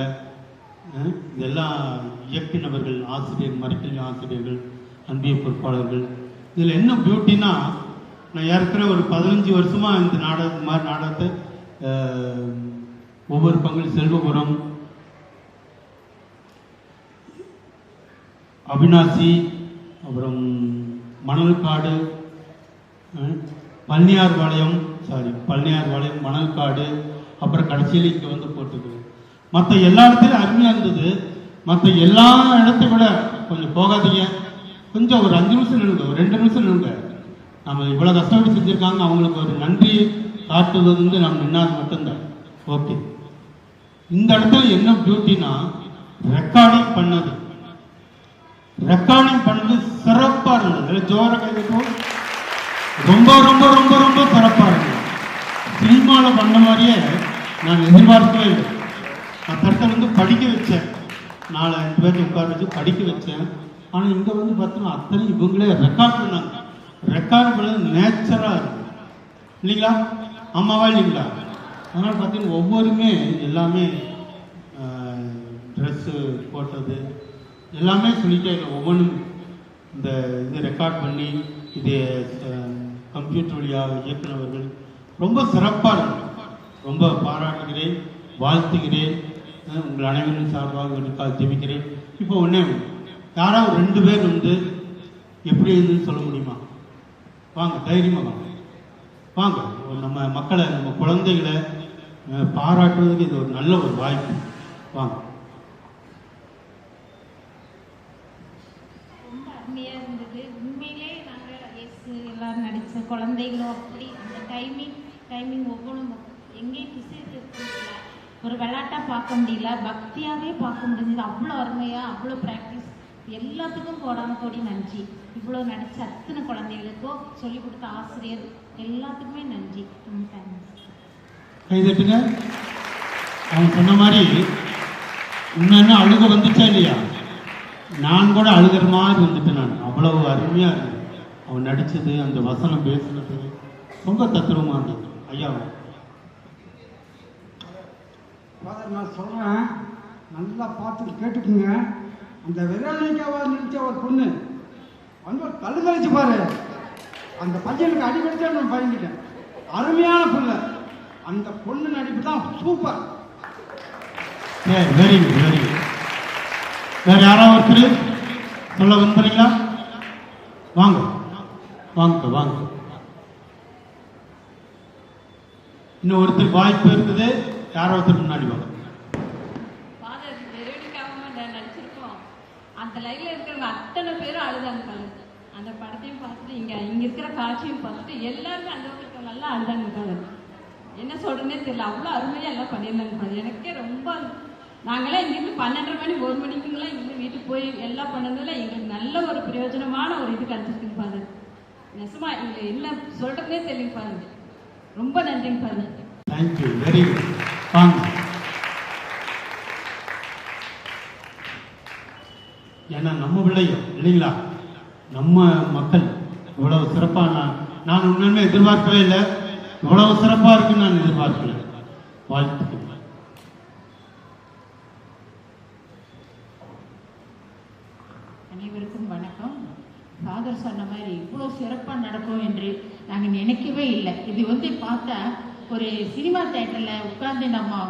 இதெல்லாம் இயக்குனவர்கள், ஆசிரியர், மறைக்கல்வி ஆசிரியர்கள், அன்பிய பொறுப்பாளர்கள். இதில் என்ன பியூட்டின்னா, நான் ஏற்கனவே ஒரு 15 வருஷமாக இந்த நாடகத்தை ஒவ்வொரு பங்குல செல்வபுரம், அவினாசி, அப்புறம் மணல்காடு, பழனியார்பாளையம், மணல்காடு, அப்புறம் கடைசியில் இங்கே வந்து போட்டுருக்கு. மற்ற எல்லா இடத்துலையும் அருமையாக இருந்தது. மற்ற எல்லா இடத்தை விட கொஞ்சம் போகாதீங்க, கொஞ்சம் ஒரு 5 நிமிஷம் நில்லுங்க, ஒரு 2 நிமிஷம் நில்லுங்க. நம்ம இவ்வளோ கஷ்டப்பட்டு செஞ்சுருக்காங்க, அவங்களுக்கு ஒரு நன்றி காட்டுவது வந்து நம்ம நின்னாது மட்டும்தான். ஓகே, இந்த இடத்துல என்ன பியூட்டினா, ரெக்கார்டிங் பண்ணது சிறப்பாக இருந்தது. ஜோர கைதுக்கும் ரொம்ப ரொம்ப ரொம்ப ரொம்ப சிறப்பாக இருந்தது. சினிமாவில் பண்ண மாதிரியே நான் எதிர்பார்க்கவே இல்லை. நான் தரத்தை வந்து படிக்க வச்சேன், 4-5 பேருக்கு உட்கார வச்சு படிக்க வச்சேன். ஆனால் இங்கே வந்து பார்த்தோன்னா அத்தனை இவங்களே ரெக்கார்ட் பண்ணாங்க. ரெக்கார்ட் பண்ணது நேச்சராக இருக்கும் இல்லைங்களா? ஆமாவா இல்லைங்களா? அதனால் பார்த்தீங்கன்னா ஒவ்வொருமே எல்லாமே ட்ரெஸ்ஸு போட்டது எல்லாமே சொல்லிட்டே இல்லை. ஒவ்வொன்றும் இந்த இது ரெக்கார்ட் பண்ணி இது கம்ப்யூட்டர் வழியாக இயக்குனவர்கள் ரொம்ப சிறப்பாக இருக்கும். ரொம்ப பாராட்டுகிறேன், வாழ்த்துகிறேன். உங்கள் அனைவரின் சார்பாக உங்களுக்காக ஜெபிக்கிறேன். இப்போ ஒன்றே, யாராவது 2 பேர் வந்து எப்படி இருந்துன்னு சொல்ல முடியுமா? வாங்க, தைரியமாக வாங்க. நம்ம மக்களை, நம்ம குழந்தைகளை பாராட்டுவதற்கு இது ஒரு நல்ல ஒரு வாய்ப்பு. வாங்க.
ரொம்ப அருமையாக இருந்தது. உண்மையிலே நாங்கள் எல்லோரும் நடித்த குழந்தைகளும் அப்படி அந்த டைமிங் ஒவ்வொன்றும் எங்கேயும் பிசிட்டு ஒரு விளையாட்டாக பார்க்க முடியல, பக்தியாகவே பார்க்க முடிஞ்சது. அவ்வளோ அருமையாக, அவ்வளோ ப்ராக்டிஸ். எல்லாத்துக்கும் கோடி நன்றி. இவ்வளோ நடித்த அத்தனை குழந்தைகளுக்கும் சொல்லிக் கொடுத்த ஆசிரியர் எல்லாத்துக்குமே நன்றி.
கைதட்டுங்க. அவன் சொன்ன மாதிரி இன்னும் அழுக வந்துச்சா இல்லையா? நான் கூட அழுகிற மாதிரி வந்துட்டேன். நான் அவ்வளவு அருமையாக இருந்தது. அவன் நடித்தது, அந்த வசனம் பேசுனது ரொம்ப தத்துவமாக இருந்தது. ஐயா
நான் சொல்கிறேன், நல்லா பார்த்து கேட்டுக்குங்க. அந்த வெரோனிகாவா நினைச்ச ஒரு பொண்ணு வந்து கல்லு கழிச்சு பாரு, அந்த பையனுக்கு அடிக்கடிச்சா நான் பயந்துட்டேன். அருமையான பிள்ளை. அந்த பொண்ணு நடிப்பு தான் super.
Very good, very good. வேற யாராவது ஒருத்தர் சொல்ல விரும்புறீங்களா? வாங்க வாங்க வாங்க. இன்னும் ஒருத்தருக்கு வாய்ப்பு இருக்குது. யாரோ ஒருத்தர் முன்னாடி வாங்க.
அந்த லைன்ல இருக்கிறவங்க அத்தனை பேரும் அழுதாங்க. அந்த படத்தையும் பார்த்துட்டு இங்க இருக்கிற காட்சியும் பார்த்துட்டு எல்லாருமே அந்த பக்கம் நல்லா அழுதாங்க. என்ன சொல்றேன்னே தெரியல, அவ்வளோ அருமையா எல்லாம் பண்ணியிருந்தாங்க. எனக்கே ரொம்ப, நாங்களாம் இங்கிருந்து 12:30 மணி 1 மணிக்குங்களாம் இங்கிருந்து வீட்டுக்கு போய் எல்லாம் பண்ணதுல எங்களுக்கு நல்ல ஒரு பிரயோஜனமான ஒரு இது கிடைச்சிருக்கு பாரு. நெசமா இங்க என்ன சொல்றதுனே தெரியும் பாருங்க. ரொம்ப நன்றிங்க பாரு.
Thank you, very good. வாங்க. ஏன்னா நம்ம பிள்ளையும் இல்லைங்களா, நம்ம மக்கள் இவ்வளவு சிறப்பாக நான் உண்மையுமே எதிர்பார்க்கவே இல்லை. இவ்வளவு சிறப்பாக இருக்குன்னு நான் எதிர்பார்க்கல. வாழ்த்துக்கள்.
அனைவருக்கும் வணக்கம். ஃபாதர் சொன்ன மாதிரி இவ்வளோ சிறப்பாக நடக்கும் என்று நாங்கள் நினைக்கவே இல்லை. இது பார்த்தா ஒரு சினிமா தேட்டரில் உட்கார்ந்து நம்ம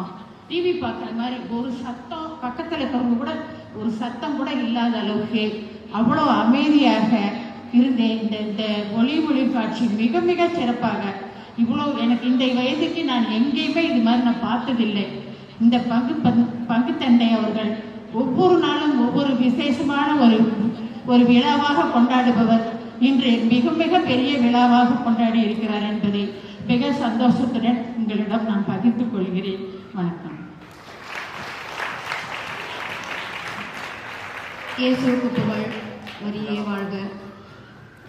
டிவி பார்க்குற மாதிரி ஒரு சத்தம் பக்கத்தில் இருக்கிறவங்க கூட ஒரு சத்தம் கூட இல்லாத அளவுக்கு அவ்வளோ அமைதியாக இருந்தேன். இந்த ஒளி காட்சி மிக மிக சிறப்பாக இவ்வளோ எனக்கு இந்த வயதுக்கு நான் எங்கேயுமே இது மாதிரி நான் பார்த்ததில்லை. இந்த பங்குத்தந்தை அவர்கள் ஒவ்வொரு நாளும் ஒவ்வொரு விசேஷமான ஒரு விழாவாக கொண்டாடுபவர். இன்று மிக மிக பெரிய விழாவாக கொண்டாடி இருக்கிறார் என்பதை மிக சந்தோஷத்துடன் உங்களிடம் நான் பகிர்ந்து கொள்கிறேன். வணக்கம்.
இயேசுவுக்கு புகழ், மரியே வாழ்க.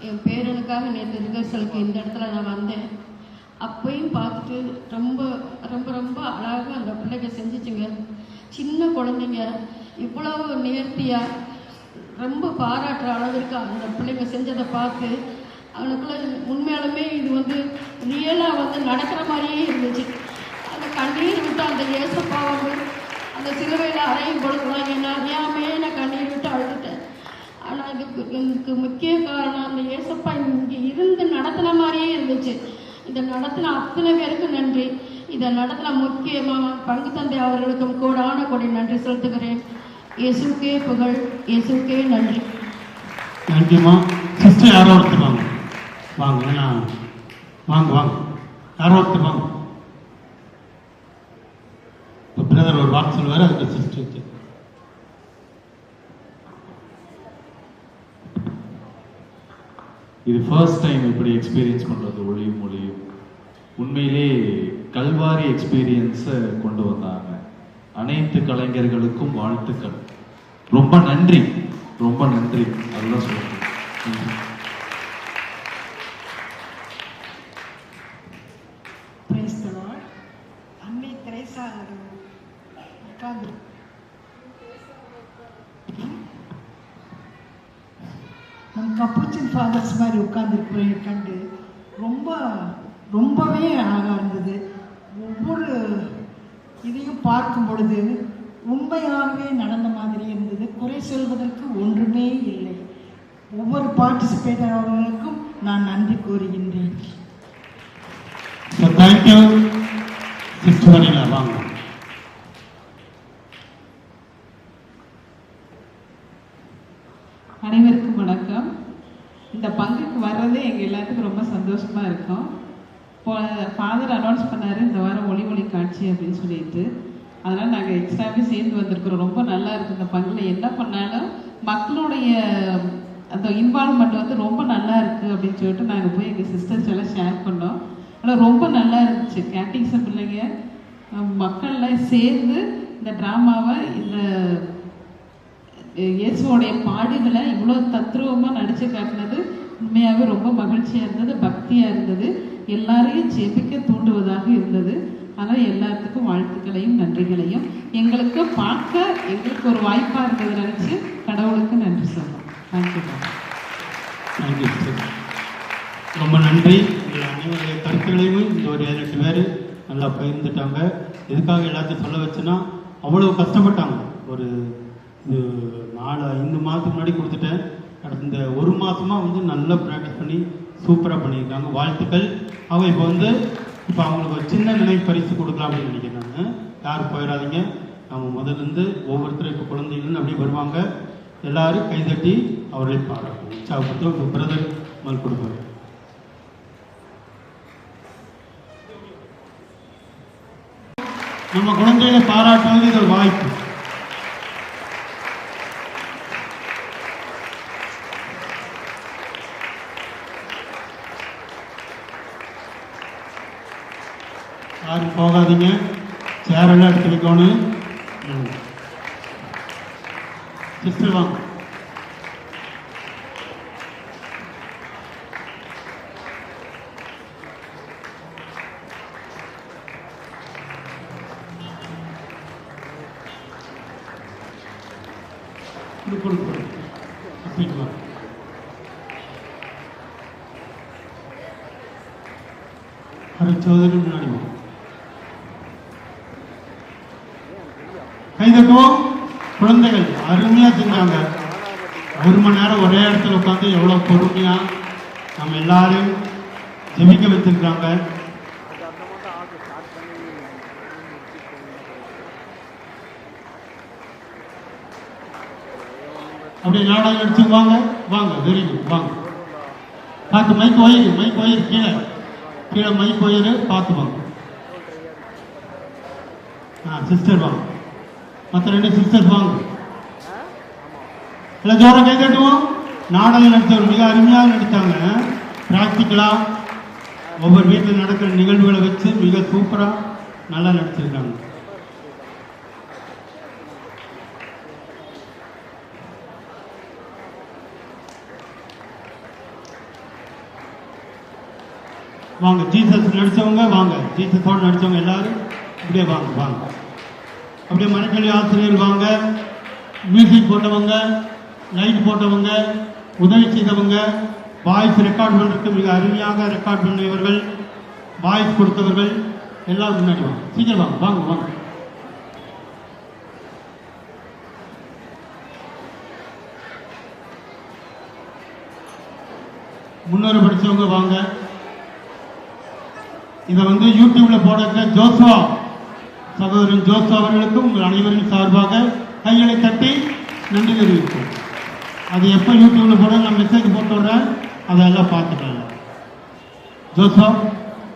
என் பேரனுக்காக நேற்று ரிஹர்சலுக்கு இந்த இடத்துல நான் வந்தேன். அப்பையும் பார்த்துட்டு ரொம்ப ரொம்ப ரொம்ப அழகாக அந்த பிள்ளைங்க செஞ்சிச்சுங்க. சின்ன குழந்தைங்க இவ்வளவு நேர்த்தியாக ரொம்ப பாராட்டுற அளவிற்கு அந்த பிள்ளைங்க செஞ்சதை பார்த்து அவனுக்குள்ள உண்மையாலுமே இது ரியலாக நடக்கிற மாதிரியே இருந்துச்சு. அந்த கண்ணீர் விட்டு அந்த ஏசப்பா அந்த சிலுவையில் அறையும் பொழுதுலாம் என்ன அறியாமே நான் கண்ணீர் விட்டு அழுதுட்டேன். ஆனால் இதுக்கு முக்கிய காரணம் அந்த ஏசப்பா இங்கே இருந்து நடத்தின மாதிரியே இருந்துச்சு. இதை நடத்தின அத்தனை பேருக்கு நன்றி. இதை நடத்தின முக்கியமாக பங்குத்தந்தை அவர்களுக்கும் கோடான கோடி நன்றி செலுத்துகிறேன். இயேசுக்கே புகழ், இயேசுக்கே நன்றி.
தேங்க்யூமா. சிஸ்டர் யாரோ ஒருத்தர் வாங்க வாங்க வாங்க வாங்க யாரோ ஒருத்தர் வாங்க. இப்போ பிரதர் ஒரு வாக்கு சொல்லுவார், அதுக்கு சிஸ்டர்.
இது ஃபர்ஸ்ட் டைம் இப்படி எக்ஸ்பீரியன்ஸ் பண்ணுறது, ஒளியும் ஒளியும். உண்மையிலே கல்வாரி எக்ஸ்பீரியன்ஸை கொண்டு வந்தாங்க. அனைத்து கலைஞர்களுக்கும் வாழ்த்துக்கள். ரொம்ப நன்றி, ரொம்ப நன்றி. அதுதான் சொல்லுங்கள்.
அன்னை திரேசா உட்கார்ந்து நம் கப்புச்சின் ஃபாதர்ஸ் மாதிரி உட்கார்ந்துருக்கிறேன் கண்டு ரொம்பவே அழகாக இருந்தது. ஒவ்வொரு இதையும் பார்க்கும் பொழுது உண்மையாகவே நடந்த மாதிரி இருந்தது. குறை சொல்வதற்கு ஒன்றுமே இல்லை. ஒவ்வொரு பார்ட்டிசிபேட்டர் அவர்களுக்கும் நான் நன்றி கூறுகின்றேன்.
Thank you sister. வாங்க.
அனைவருக்கும் வணக்கம். இந்த பங்குக்கு வர்றதே எங்கள் எல்லாத்துக்கும் ரொம்ப சந்தோஷமாக இருக்கும். ஃபாதர் அனௌன்ஸ் பண்ணார் இந்த வாரம் ஒளி காட்சி அப்படின்னு சொல்லிட்டு, அதனால் நாங்கள் எக்ஸ்ட்ராவே சேர்ந்து வந்திருக்கிறோம். ரொம்ப நல்லா இருக்குது. இந்த பங்கில் என்ன பண்ணாலும் மக்களுடைய அந்த இன்வால்வ்மெண்ட் ரொம்ப நல்லா இருக்குது அப்படின்னு சொல்லிட்டு நாங்கள் போய் எங்கள் சிஸ்டர்ஸ் எல்லாம் ஷேர் பண்ணோம். ஆனால் ரொம்ப நல்லா இருந்துச்சு. கேட்டிங்ஸை பிள்ளைங்க மக்கள்லாம் சேர்ந்து இந்த ட்ராமாவை, இந்த இயேசுவோடைய பாடுகளை இவ்வளோ தத்ரூபமாக நடித்து காட்டினது உண்மையாகவே ரொம்ப மகிழ்ச்சியாக இருந்தது, பக்தியாக இருந்தது, எல்லாரையும் ஜெபிக்க தூண்டுவதாக இருந்தது. ஆனால் எல்லாத்துக்கும் வாழ்த்துக்களையும் நன்றிகளையும் எங்களுக்கு பார்க்க எங்களுக்கு ஒரு வாய்ப்பாக இருந்தது நினச்சி கடவுளுக்கு நன்றி சொல்கிறோம். தேங்க்யூ.
தேங்க்யூ சார், ரொம்ப நன்றி. அனைவருடைய கருத்துக்களையும் இந்த ஒரு 7-8 பேர் நல்லா பகிர்ந்துட்டாங்க. எதுக்காக எல்லாத்தையும் சொல்ல வச்சுன்னா, அவ்வளோ கஷ்டப்பட்டாங்க. ஒரு 4-5 மாதத்துக்கு முன்னாடி கொடுத்துட்டேன். கடந்த 1 மாதமாக நல்லா ப்ராக்டிஸ் பண்ணி சூப்பராக பண்ணியிருக்காங்க, வாழ்த்துக்கள். அவங்க இப்போ அவங்களுக்கு ஒரு சின்ன நினைவு பரிசு கொடுக்கலாம் அப்படின்னு நினைக்கிறேன் நான். யாரும் போயிடாதீங்க. நம்ம முதல்லேருந்து ஒவ்வொருத்தரும் இப்போ குழந்தைங்கன்னு அப்படியே வருவாங்க. எல்லாரும் கைதட்டி அவர்களை பாராட்டும், உற்சாகப்படுத்தும். இப்போ பிரதர் மல் கொடுப்பாரு. நம்ம குழந்தைகளை பாராட்டுவது இது ஒரு வாய்ப்பு. யாரும் போகாதீங்க, சேரெல்லாம் எடுத்து வைக்கணும். சிஸ்டர் வாங்க. சோதரி முன்னாடி கைதட்டுவோம். குழந்தைகள் அருமையாக செஞ்சாங்க. 1 மணி நேரம் ஒரே இடத்துல உட்காந்து எவ்வளோ பொறுமையாக நம்ம எல்லாரும் ஜெபிக்க வச்சிருக்காங்க. அப்படியே நாடகம் நடிச்சு வாங்க வாங்க. வெரி குட், வாங்க. பார்த்து மைக் ஒயர் கீழே கீழே மைக் ஒயரு பார்த்து வாங்க. சிஸ்டர் வாங்க. மற்ற 2 சிஸ்டர்ஸ் வாங்க. எல்லாம் ஜோரம் கை தட்டுவோம். நாடகம் நடித்தவர் மிக அருமையாக நடித்தாங்க. ப்ராக்டிக்கலாக ஒவ்வொரு வீட்டில் நடக்கிற நிகழ்வுகளை வச்சு மிக சூப்பராக நல்லா நடிச்சிருக்காங்க. வாங்க. ஜீசஸ் நடித்தவங்க வாங்க. ஜீசஸோடு நடித்தவங்க எல்லாரும் அப்படியே வாங்க வாங்க. அப்படியே மரக்கல்வி ஆசிரியர் வாங்க. மியூசிக் போட்டவங்க, லைட் போட்டவங்க, உதவி செய்தவங்க, வாய்ஸ் ரெக்கார்ட் பண்ணுறதுக்கு மிக அருமையாக ரெக்கார்ட் பண்ணியவர்கள், வாய்ஸ் கொடுத்தவர்கள் எல்லாம் முன்னாடி வாங்க. சீக்கிரம் வாங்க வாங்க வாங்க. முன்னோரை படித்தவங்க வாங்க. இதை யூடியூப்ல போட ஜோசுவா சகோதரன் ஜோசுவா அவர்களுக்கும் உங்கள் அனைவரின் சார்பாக கைகளை தட்டி நன்றி தெரிவிப்போம். அது எப்போ யூடியூப்ல போட நான் மெசேஜ் போட்டு விடுறேன், அதெல்லாம் பார்த்துக்கலாம். ஜோசுவா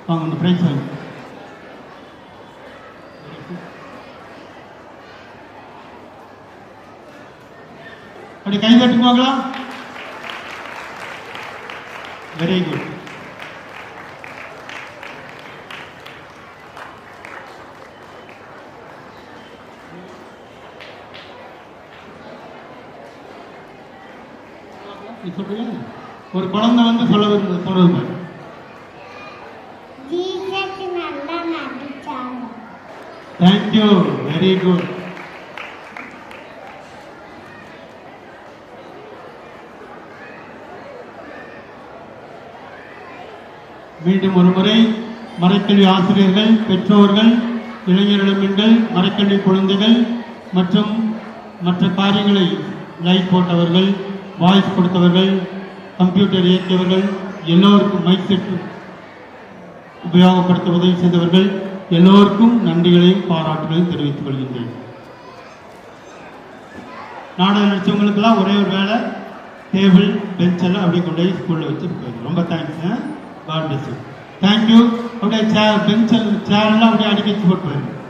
வாங்க, இந்த பிரைஸ் வாங்க. அப்படி கை தட்டுவாங்களா? Very good. ஒரு குழந்தை சொல்றது தேங்க்யூ, வெரி குட். மீண்டும் ஒரு முறை மறைக்கல்வி ஆசிரியர்கள், பெற்றோர்கள், இளைஞரிடமின்கள், மறைக்கல்வி குழந்தைகள் மற்றும் மற்ற காரியங்களை லைட் போட்டவர்கள், வாய்ஸ் கொடுத்தவர்கள், கம்ப்யூட்டர் இயக்கியவர்கள், எல்லோருக்கும் மைக் செட் உபயோகப்படுத்த உதவி செய்தவர்கள் எல்லோருக்கும் நன்றிகளையும் பாராட்டுகளையும் தெரிவித்துக் கொள்கின்றேன். நாடகம் நடிச்சவங்களுக்கெல்லாம் ஒரே ஒரு வேலை, டேபிள் பெஞ்ச் எல்லாம் அப்படியே கொண்டு போய் ஸ்கூலில் வச்சு ரொம்ப thanks. God bless you. Thank you. அப்படியே சேர் பெஞ்ச் சேரெல்லாம் அப்படியே அடிக்க வச்சு போட்டு